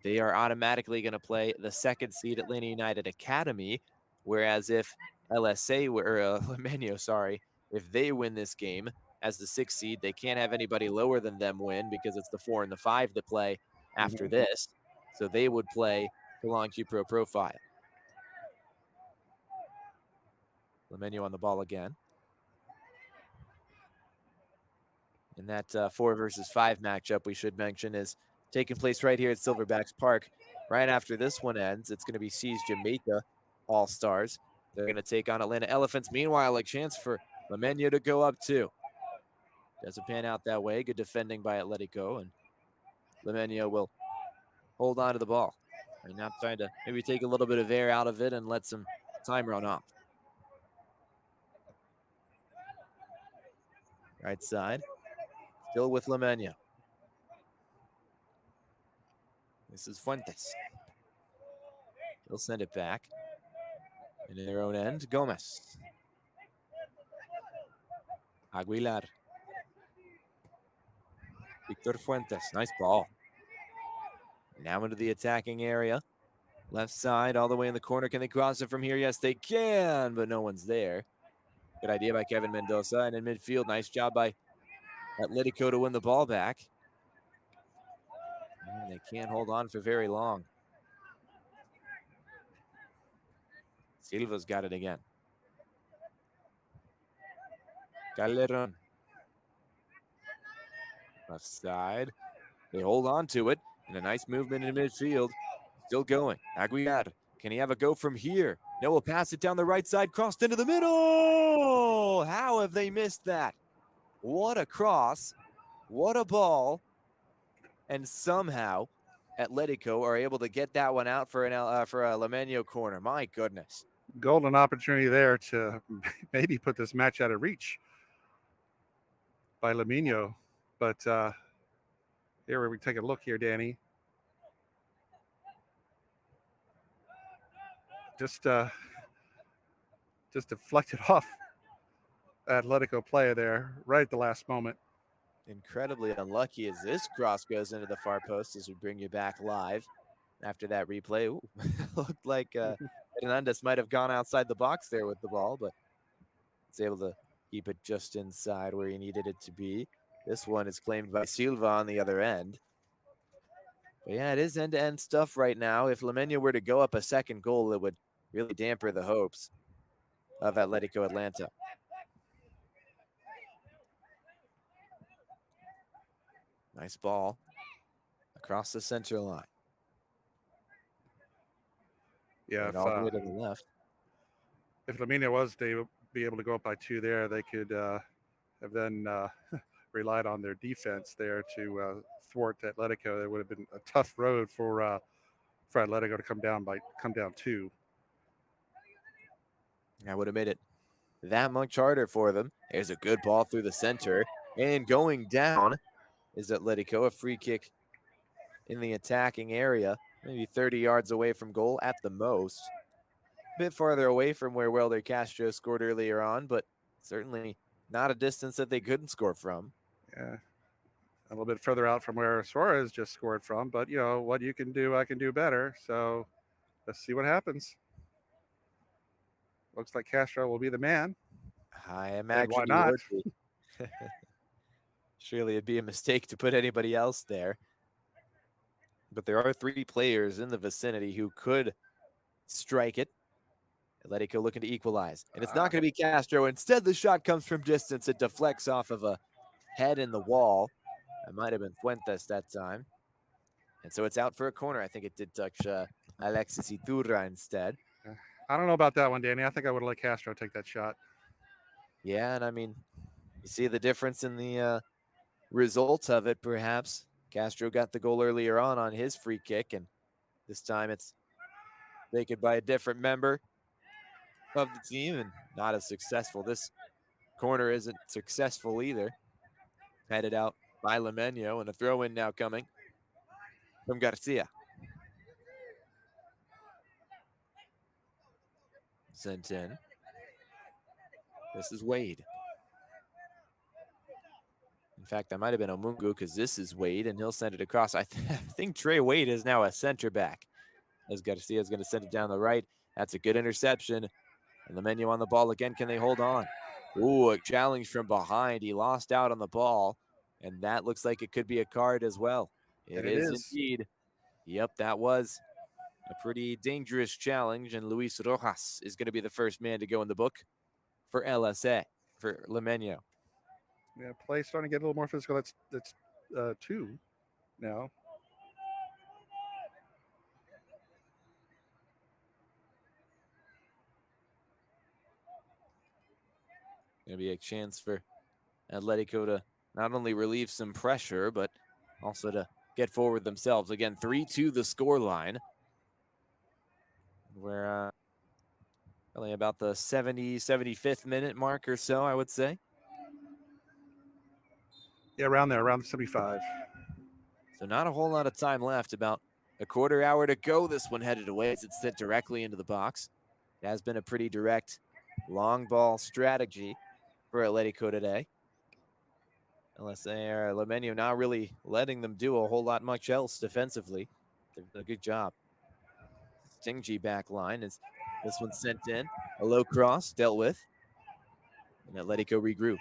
they are automatically going to play the second seed Atlanta United Academy. Whereas if LSA or Limeño, sorry, if they win this game as the 6th seed, they can't have anybody lower than them win because it's the 4 and the 5 that play after this. So they would play the Long Q Pro profile. Limeño on the ball again. And that 4 versus 5 matchup, we should mention, is taking place right here at Silverbacks Park. Right after this one ends, it's going to be C's Jamaica All-Stars. They're going to take on Atlanta Elephants. Meanwhile, a chance for Limeño to go up too. Doesn't pan out that way. Good defending by Atletico, and Limeño will hold on to the ball. And now trying to maybe take a little bit of air out of it and let some time run off. Right side, still with Limeño. This is Fuentes. He'll send it back. And in their own end, Gomez. Aguilar. Victor Fuentes, nice ball. Now into the attacking area. Left side, all the way in the corner. Can they cross it from here? Yes, they can, but no one's there. Good idea by Kevin Mendoza. And in midfield, nice job by Atletico to win the ball back. And they can't hold on for very long. Silva's got it again. Calderon. Left side. They hold on to it. And a nice movement in midfield. Still going. Aguilar. Can he have a go from here? No, we'll pass it down the right side. Crossed into the middle. How have they missed that? What a cross. What a ball. And somehow Atletico are able to get that one out for a Limeño corner. My goodness. Golden opportunity there to maybe put this match out of reach by Limeño. But here we take a look here, Danny. Just deflected off Atletico player there right at the last moment. Incredibly unlucky as this cross goes into the far post as we bring you back live after that replay. Ooh, looked like Hernandez might have gone outside the box there with the ball, but it's able to keep it just inside where he needed it to be. This one is claimed by Silva on the other end. But yeah, it is end-to-end stuff right now. If Limeño were to go up a second goal, it would really damper the hopes of Atletico Atlanta. Nice ball across the center line. Yeah, and all the way to the left. If Limeño was to be able to go up by 2 there, they could have then relied on their defense there to thwart Atletico. It would have been a tough road for Atletico to come down 2. That would have made it that much harder for them. There's a good ball through the center, and going down is Atletico, a free kick in the attacking area, maybe 30 yards away from goal at the most. A bit farther away from where Welder Castro scored earlier on, but certainly not a distance that they couldn't score from. Yeah, a little bit further out from where Suarez just scored from, but you know, what you can do, I can do better. So let's see what happens. Looks like Castro will be the man. I imagine why not? Would be. Surely it'd be a mistake to put anybody else there. But there are 3 players in the vicinity who could strike it. Atletico looking to equalize. And it's not going to be Castro. Instead, the shot comes from distance. It deflects off of a head in the wall. It might have been Fuentes that time. And so it's out for a corner. I think it did touch Alexis Iturra instead. I don't know about that one, Danny. I think I would have let Castro take that shot. Yeah, and I mean, you see the difference in the results of it, perhaps. Castro got the goal earlier on his free kick, and this time it's taken by a different member of the team and not as successful. This corner isn't successful either. Headed out by Limeño, and a throw-in now coming from Garcia. Sent in. This is Wade. In fact, that might have been Omungu because this is Wade, and he'll send it across. I think Trey Wade is now a center back. As Garcia is going to send it down the right. That's a good interception. And Limeño on the ball again. Can they hold on? Ooh, a challenge from behind. He lost out on the ball, and that looks like it could be a card as well. And It it is is. indeed. Yep, that was a pretty dangerous challenge, and Luis Rojas is going to be the first man to go in the book for LSA, for Limeño. Yeah, play starting to get a little more physical. That's 2 now. Going to be a chance for Atletico to not only relieve some pressure, but also to get forward themselves. Again, 3-2 the score line. We're probably about the 75th minute mark or so, I would say. Yeah, around there, around 75. So not a whole lot of time left. About a quarter hour to go. This one headed away as it's sent directly into the box. It has been a pretty direct long ball strategy for Atletico today. LSA or Limeño not really letting them do a whole lot much else defensively. They've done a good job. Stingy back line as this one sent in. A low cross dealt with. And Atletico regroup.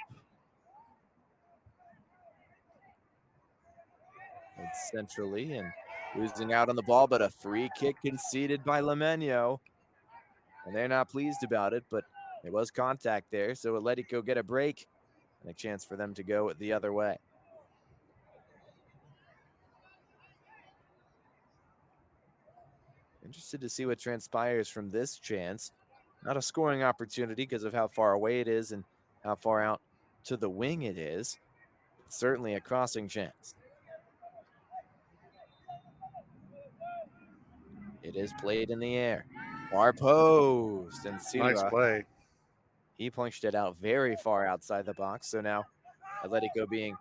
And centrally and losing out on the ball, but a free kick conceded by Limeño. And they're not pleased about it, but there was contact there. So Atletico get a break and a chance for them to go the other way. Interested to see what transpires from this chance. Not a scoring opportunity because of how far away it is and how far out to the wing it is. But certainly a crossing chance. It is played in the air. Far post and Nice Silva. play. He punched it out very far outside the box. So now Atletico being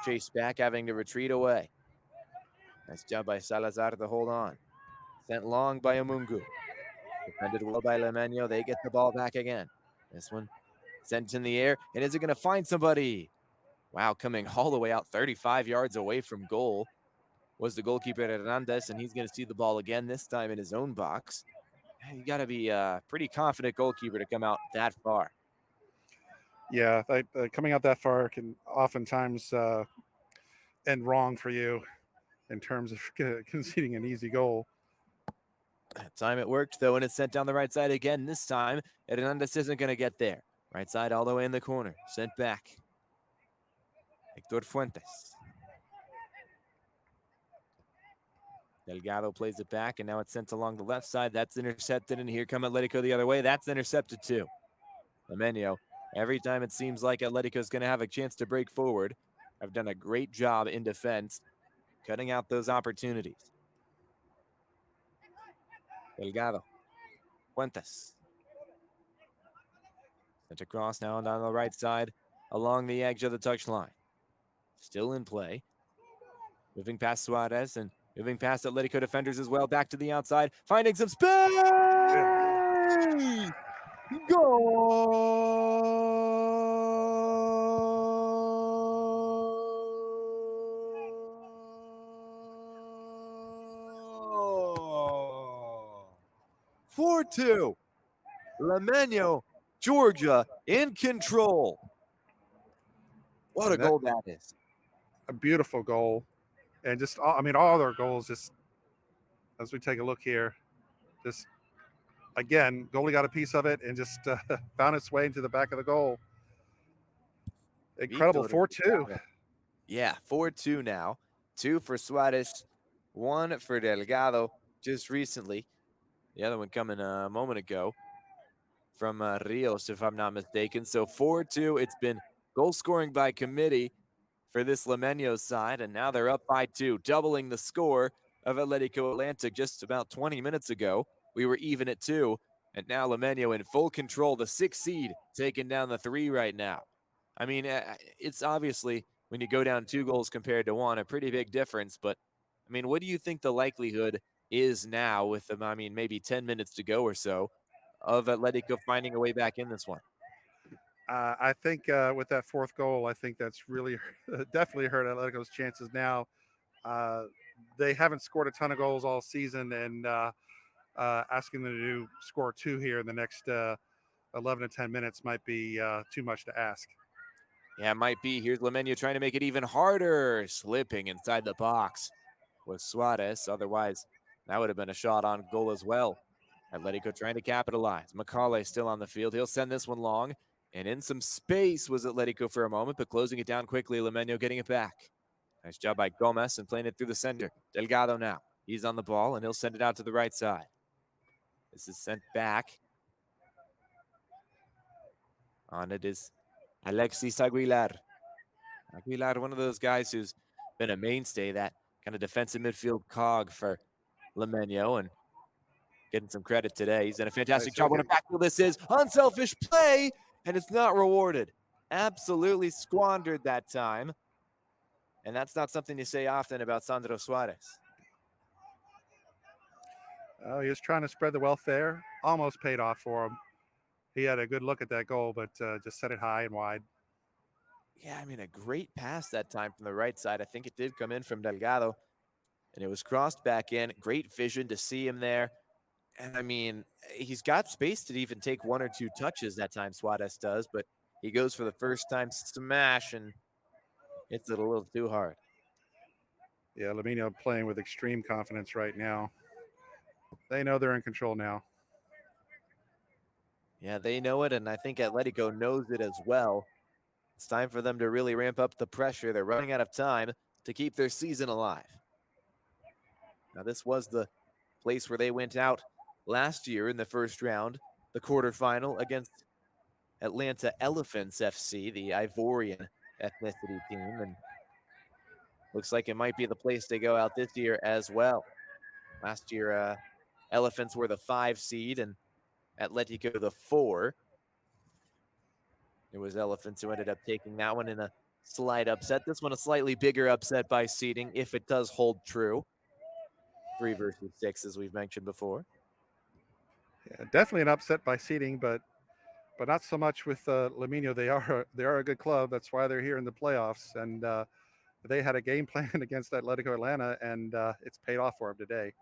chased back, having to retreat away. Nice job by Salazar to hold on. Sent long by Omungu. Defended well by Limeño. They get the ball back again. This one sent in the air. And is it going to find somebody? Wow, coming all the way out 35 yards away from goal was the goalkeeper Hernandez, and he's going to see the ball again, this time in his own box. You got to be a pretty confident goalkeeper to come out that far. Yeah, coming out that far can oftentimes end wrong for you in terms of conceding an easy goal. That time it worked, though, and it's sent down the right side again. This time, Hernandez isn't going to get there. Right side all the way in the corner. Sent back. Hector Fuentes. Delgado plays it back, and now it's sent along the left side. That's intercepted, and here come Atletico the other way. That's intercepted too. Limeño, every time it seems like Atletico is going to have a chance to break forward, have done a great job in defense, cutting out those opportunities. Delgado. Fuentes. Sent across now and on the right side along the edge of the touchline. Still in play. Moving past Suarez and moving past Atletico defenders as well. Back to the outside. Finding some space! Goal! 4-2. Limeño, Georgia in control. What a goal that is. A beautiful goal. And just, all their goals, just as we take a look here, just again, goalie got a piece of it and just found its way into the back of the goal. Incredible, 4-2. Yeah, 4-2 now. 2 for Suarez, 1 for Delgado just recently. The other one coming a moment ago from Rios, if I'm not mistaken. So 4-2, it's been goal scoring by committee for this Limeño side, and now they're up by 2, doubling the score of Atletico Atlanta just about 20 minutes ago. We were even at 2, and now Limeño in full control, the 6th seed taking down the 3 right now. I mean, it's obviously, when you go down 2 goals compared to 1, a pretty big difference, but, I mean, what do you think the likelihood is now with, maybe 10 minutes to go or so, of Atletico finding a way back in this one? I think with that fourth goal, I think that's really definitely hurt Atletico's chances now. Uh, they haven't scored a ton of goals all season, and asking them to score two here in the next 11 to 10 minutes might be too much to ask. Yeah, it might be. Here's Limeño trying to make it even harder, slipping inside the box with Suarez. Otherwise, that would have been a shot on goal as well. Atletico trying to capitalize. Macaulay still on the field. He'll send this one long. And in some space was Atletico for a moment, but closing it down quickly. Limeño getting it back. Nice job by Gomez and playing it through the center. Delgado now. He's on the ball, and he'll send it out to the right side. This is sent back. On it is Alexis Aguilar. Aguilar, one of those guys who's been a mainstay, that kind of defensive midfield cog for Limeño, and getting some credit today. He's done a fantastic job. What a backfield this is. Unselfish play, and it's not rewarded. Absolutely squandered that time. And that's not something you say often about Sandro Suarez. Oh, he was trying to spread the wealth there. Almost paid off for him. He had a good look at that goal, but just set it high and wide. Yeah, I mean, a great pass that time from the right side. I think it did come in from Delgado, and it was crossed back in. Great vision to see him there. And I mean, he's got space to even take one or two touches that time, Suarez does, but he goes for the first time smash and hits it a little too hard. Yeah, Limeño playing with extreme confidence right now. They know they're in control now. Yeah, they know it, and I think Atletico knows it as well. It's time for them to really ramp up the pressure. They're running out of time to keep their season alive. Now, this was the place where they went out last year in the first round, the quarterfinal against Atlanta Elephants FC, the Ivorian ethnicity team, and looks like it might be the place to go out this year as well. Last year, Elephants were the 5 seed and Atletico the 4. It was Elephants who ended up taking that one in a slight upset. This one a slightly bigger upset by seeding, if it does hold true. 3 versus 6, as we've mentioned before. Yeah, definitely an upset by seeding, but not so much with Limeño. They are a good club. That's why they're here in the playoffs, and they had a game plan against Atletico Atlanta, and it's paid off for them today.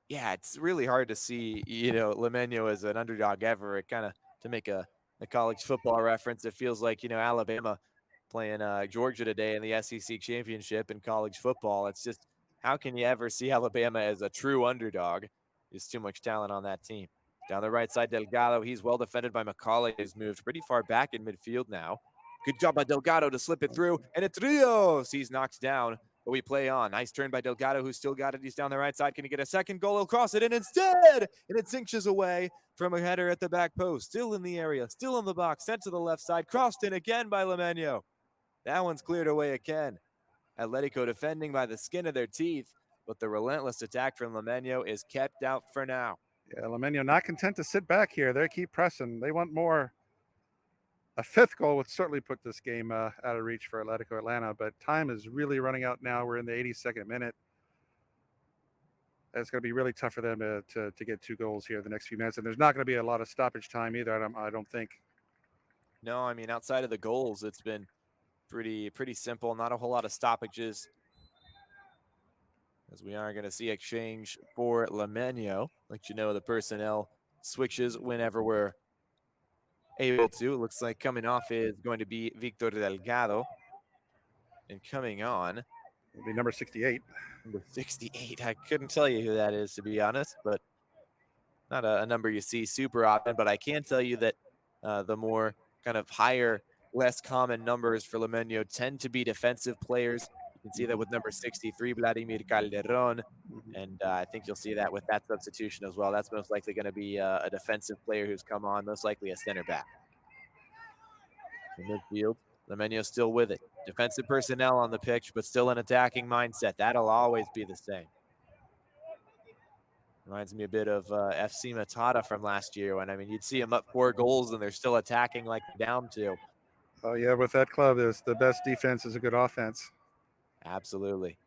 Yeah, it's really hard to see, Limeño as an underdog ever. It kind of, to make a college football reference, it feels like, Alabama playing Georgia today in the SEC championship in college football. It's just, how can you ever see Alabama as a true underdog? There's too much talent on that team. Down the right side, Delgado. He's well defended by Macaulay. He's moved pretty far back in midfield now. Good job by Delgado to slip it through. And it's Rios. He's knocked down, but we play on. Nice turn by Delgado, who's still got it. He's down the right side. Can he get a second goal? He'll cross it in instead. And it inches away from a header at the back post. Still in the area, still in the box. Sent to the left side. Crossed in again by Limeño. That one's cleared away again. Atletico defending by the skin of their teeth, but the relentless attack from Limeño is kept out for now. Yeah, Limeño not content to sit back here. They keep pressing. They want more. A 5th goal would certainly put this game out of reach for Atletico Atlanta, but time is really running out now. We're in the 82nd minute. It's going to be really tough for them to get 2 goals here the next few minutes, and there's not going to be a lot of stoppage time either. I don't think. No, I mean, outside of the goals, it's been pretty simple. Not a whole lot of stoppages, as we are going to see exchange for Limeño. Let the personnel switches whenever we're able to. It looks like coming off is going to be Victor Delgado, and coming on It'll be number 68. Number 68. I couldn't tell you who that is, to be honest, but not a number you see super often. But I can tell you that the more kind of higher, less common numbers for Limeño tend to be defensive players. You can see that with number 63, Vladimir Calderon, and I think you'll see that with that substitution as well. That's most likely going to be a defensive player who's come on, most likely a center back. In midfield, Limeño still with it. Defensive personnel on the pitch, but still an attacking mindset. That'll always be the same. Reminds me a bit of FC Matata from last year when, you'd see them up 4 goals and they're still attacking like down 2. Oh, yeah, with that club, there's the best defense is a good offense. Absolutely.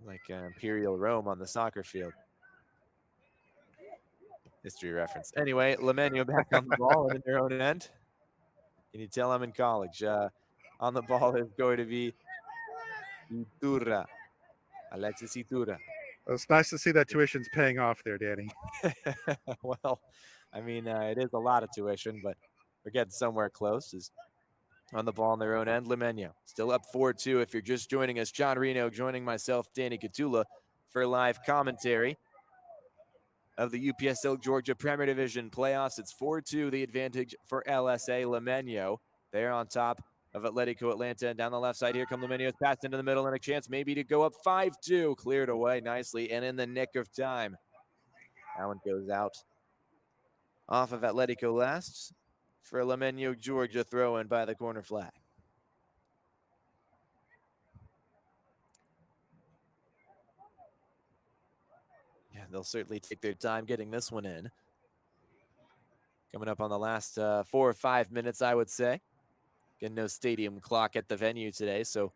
Like Imperial Rome on the soccer field. History reference. Anyway, Limeño back on the ball in their own end. Can you tell I'm in college? On the ball is going to be Iturra. Alexis Iturra. It's nice to see that tuition's paying off there, Danny. Well, I mean, it is a lot of tuition, but we're getting somewhere close. Is on the ball on their own end. Limeño still up 4-2. If you're just joining us, John Reno joining myself, Danny Catula, for live commentary of the UPSL Georgia Premier Division playoffs. It's 4-2, the advantage for LSA Limeño. They're on top of Atletico Atlanta. And down the left side, here come Limeño's pass into the middle and a chance maybe to go up 5-2. Cleared away nicely and in the nick of time. That one goes out off of Atletico last for Limeño Georgia, throw in by the corner flag. Yeah, they'll certainly take their time getting this one in. Coming up on the last 4 or 5 minutes, I would say. Again, no stadium clock at the venue today, so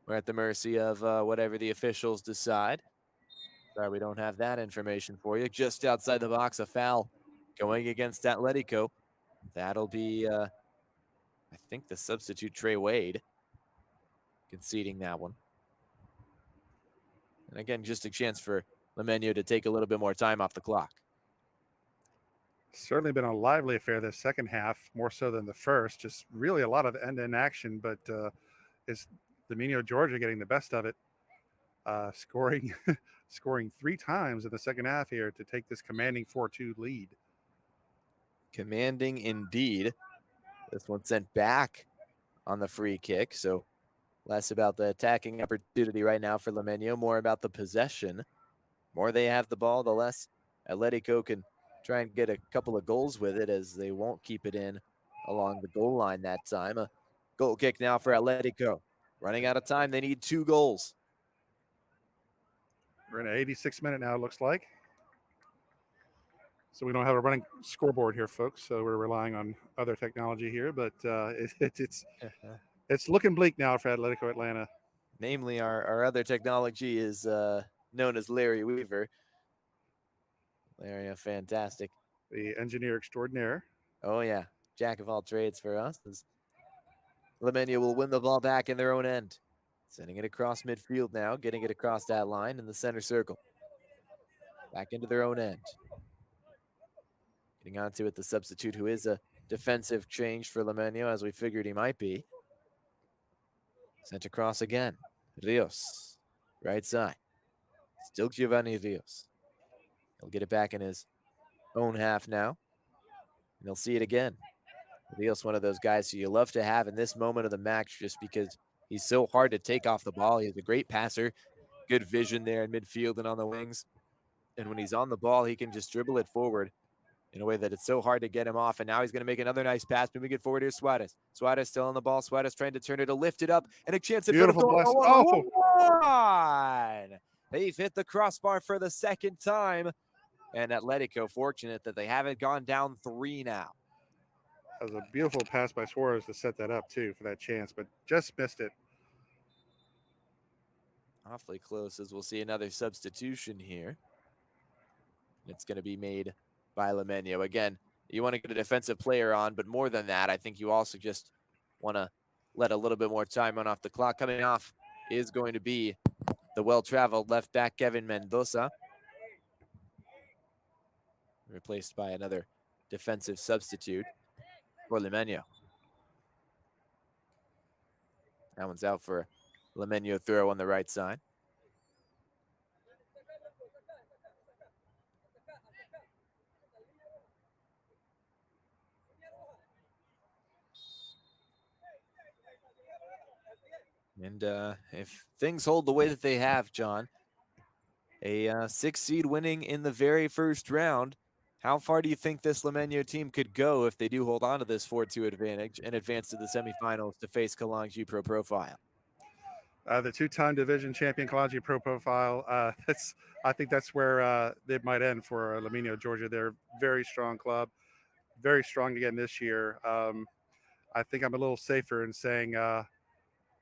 we're at the mercy of whatever the officials decide. Sorry, we don't have that information for you. Just outside the box, a foul going against Atletico. That'll be, I think, the substitute Trey Wade conceding that one. And again, just a chance for Limeño to take a little bit more time off the clock. Certainly been a lively affair this second half, more so than the first. Just really a lot of end-to-end action, but it's Limeño Georgia getting the best of it, scoring 3 times in the second half here to take this commanding 4-2 lead. Commanding indeed. This one sent back on the free kick, so less about the attacking opportunity right now for Limeño, more about the possession. More they have the ball, the less Atletico can try and get a couple of goals with it, as they won't keep it in along the goal line that time. A goal kick now for Atletico. Running out of time, they need 2 goals. We're in an 86th minute now, it looks like. So we don't have a running scoreboard here, folks, so we're relying on other technology here, but it's looking bleak now for Atletico Atlanta. Namely, our other technology is known as Larry Weaver. Larry, fantastic. The engineer extraordinaire. Oh, yeah. Jack of all trades for us. As Limeño will win the ball back in their own end. Sending it across midfield now, getting it across that line in the center circle. Back into their own end. Getting onto it, the substitute, who is a defensive change for Limeño, as we figured he might be. Sent across again. Rios, right side. Still Giovanni Rios. He'll get it back in his own half now. And he'll see it again. Rios, one of those guys who you love to have in this moment of the match, just because he's so hard to take off the ball. He's a great passer, good vision there in midfield and on the wings. And when he's on the ball, he can just dribble it forward in a way that it's so hard to get him off. And now he's going to make another nice pass. Moving it forward here, Suarez. Suarez still on the ball. Suarez trying to turn it, to lift it up, and a chance at Beautiful bless. They've hit the crossbar for the second time. And Atletico fortunate that they haven't gone down 3 now. That was a beautiful pass by Suarez to set that up, too, for that chance, but just missed it. Awfully close, as we'll see another substitution here. It's going to be made by Limeño. Again, you want to get a defensive player on, but more than that, I think you also just want to let a little bit more time run off the clock. Coming off is going to be the well-traveled left back, Kevin Mendoza, replaced by another defensive substitute for Limeño. That one's out for Limeño throw on the right side. And if things hold the way that they have, John, a 6 seed winning in the very first round, how far do you think this Limeño team could go if they do hold on to this 4-2 advantage and advance to the semifinals to face Kalanji Pro Profile? The 2-time division champion Kalanji Pro Profile. I think that's where it might end for Limeño Georgia. They're a very strong club, very strong again this year. I think I'm a little safer in saying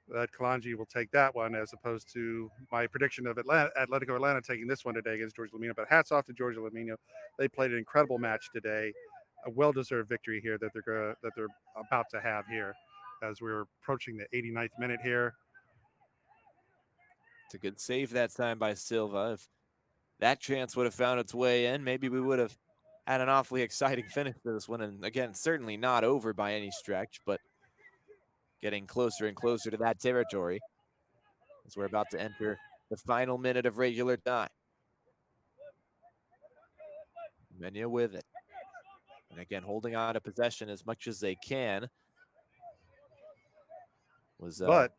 that Kalanji will take that one, as opposed to my prediction of Atletico Atlanta taking this one today against Georgia Limeño. But hats off to Georgia Limeño. They played an incredible match today. A well-deserved victory here that they're about to have here as we're approaching the 89th minute here. It's a good save that time by Silva. If that chance would have found its way in, maybe we would have had an awfully exciting finish to this one. And again, certainly not over by any stretch, but getting closer and closer to that territory as we're about to enter the final minute of regular time. Limeño with it. And again, holding on to possession as much as they can. But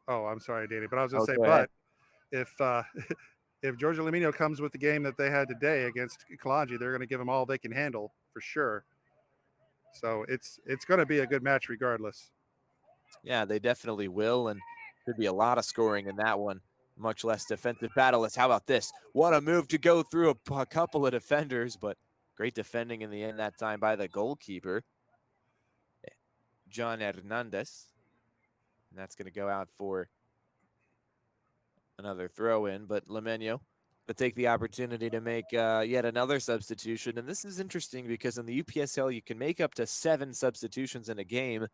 I'm sorry, Danny, but I was going to say, but if if Georgia Limeño comes with the game that they had today against Kalanji, they're going to give them all they can handle for sure. So it's going to be a good match regardless. Yeah, they definitely will, and could be a lot of scoring in that one, much less defensive battle. How about this? What a move to go through a couple of defenders, but great defending in the end that time by the goalkeeper, John Hernandez. And that's going to go out for another throw in, but Limeño to take the opportunity to make yet another substitution. And this is interesting because in the UPSL, you can make up to 7 substitutions in a game.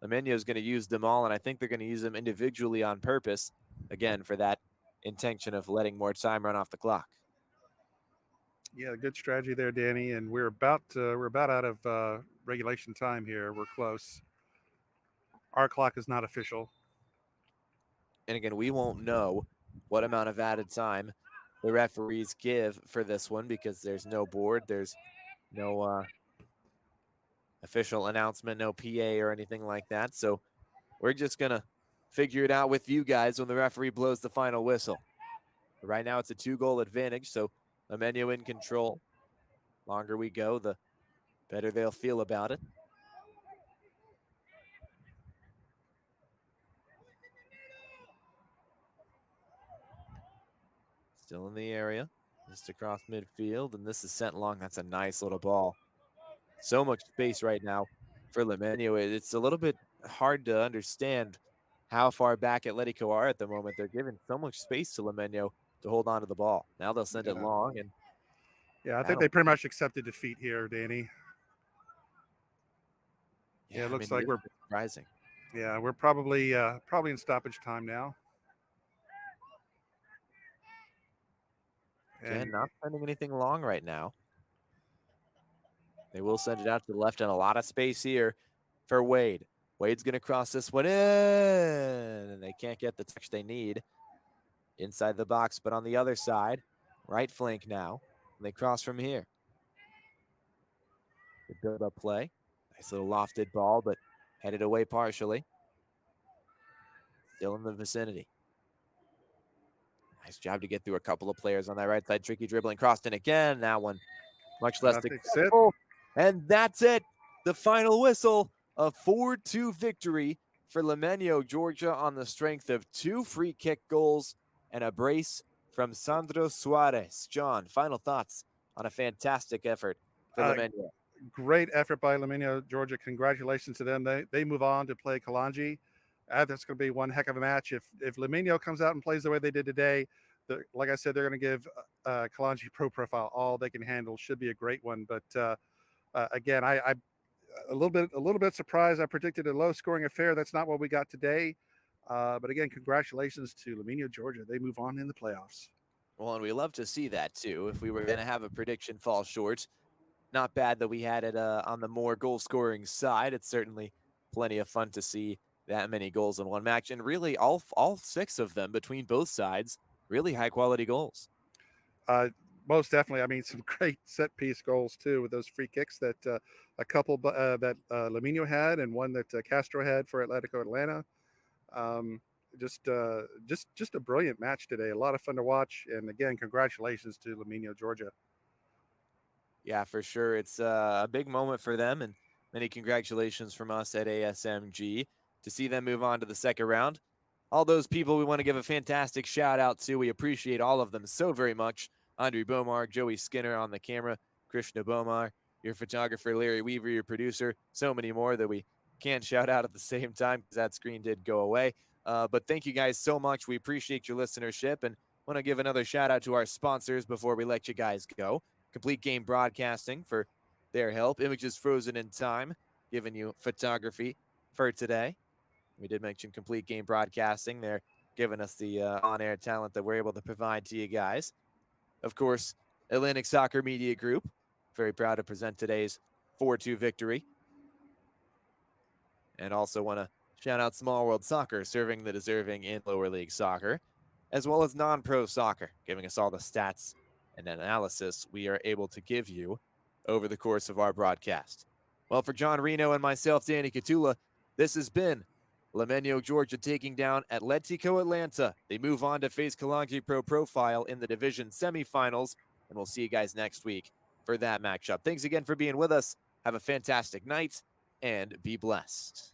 Limeño is going to use them all, and I think they're going to use them individually on purpose, again, for that intention of letting more time run off the clock. Yeah, good strategy there, Danny. And we're about out of regulation time here. We're close. Our clock is not official. And again, we won't know what amount of added time the referees give for this one because there's no board, there's no official announcement, no PA or anything like that. So we're just going to figure it out with you guys when the referee blows the final whistle. But right now it's a 2-goal advantage, so Limeño in control. Longer we go, the better they'll feel about it. Still in the area, just across midfield, and this is sent long. That's a nice little ball. So much space right now for Limeño. It's a little bit hard to understand how far back Atletico are at the moment. They're giving so much space to Limeño to hold on to the ball. Now they'll send it long. And yeah, I think they pretty much accepted defeat here, Danny. Yeah, it looks like we're surprising. Yeah, we're probably in stoppage time now. Again, not sending anything long right now. They will send it out to the left, and a lot of space here for Wade. Wade's going to cross this one in, and they can't get the touch they need inside the box. But on the other side, right flank now, and they cross from here. The build-up play. Nice little lofted ball, but headed away partially. Still in the vicinity. Nice job to get through a couple of players on that right side. Tricky dribbling, crossed in again. That one much less successful. And that's it. The final whistle. A 4-2 victory for Limeño, Georgia, on the strength of 2 free kick goals and a brace from Sandro Suarez. John, final thoughts on a fantastic effort for Limeño. Great effort by Limeño, Georgia. Congratulations to them. They move on to play Kalanji. That's going to be one heck of a match. If Limeño comes out and plays the way they did today, like I said, they're going to give Kalanji Pro Profile all they can handle. Should be a great one. But again, I a little bit surprised. I predicted a low-scoring affair. That's not what we got today. But again, congratulations to Limeño, Georgia. They move on in the playoffs. Well, and we love to see that too. If we were going to have a prediction fall short, not bad that we had it on the more goal-scoring side. It's certainly plenty of fun to see that many goals in one match, and really all 6 of them between both sides, really high-quality goals. Most definitely. I mean, some great set-piece goals too, with those free kicks that a couple that Limeño had, and one that Castro had for Atletico Atlanta. Just a brilliant match today. A lot of fun to watch, and again, congratulations to Limeño, Georgia. Yeah, for sure. It's a big moment for them, and many congratulations from us at ASMG to see them move on to the second round. All those people we want to give a fantastic shout out to. We appreciate all of them so very much. Andre Bomar, Joey Skinner on the camera, Krishna Bomar, your photographer, Larry Weaver, your producer, so many more that we can't shout out at the same time because that screen did go away. But thank you guys so much. We appreciate your listenership and want to give another shout out to our sponsors before we let you guys go. Complete Game Broadcasting for their help. Images Frozen in Time, giving you photography for today. We did mention Complete Game Broadcasting. They're giving us the on-air talent that we're able to provide to you guys. Of course, Atlantic Soccer Media Group, very proud to present today's 4-2 victory. And also want to shout out Small World Soccer, serving the deserving in lower league soccer, as well as non-pro soccer, giving us all the stats and analysis we are able to give you over the course of our broadcast. Well, for John Reno and myself, Danny Catula, this has been Limeño, Georgia taking down Atletico Atlanta. They move on to face Kalangi Pro Profile in the division semifinals, and we'll see you guys next week for that matchup. Thanks again for being with us. Have a fantastic night, and be blessed.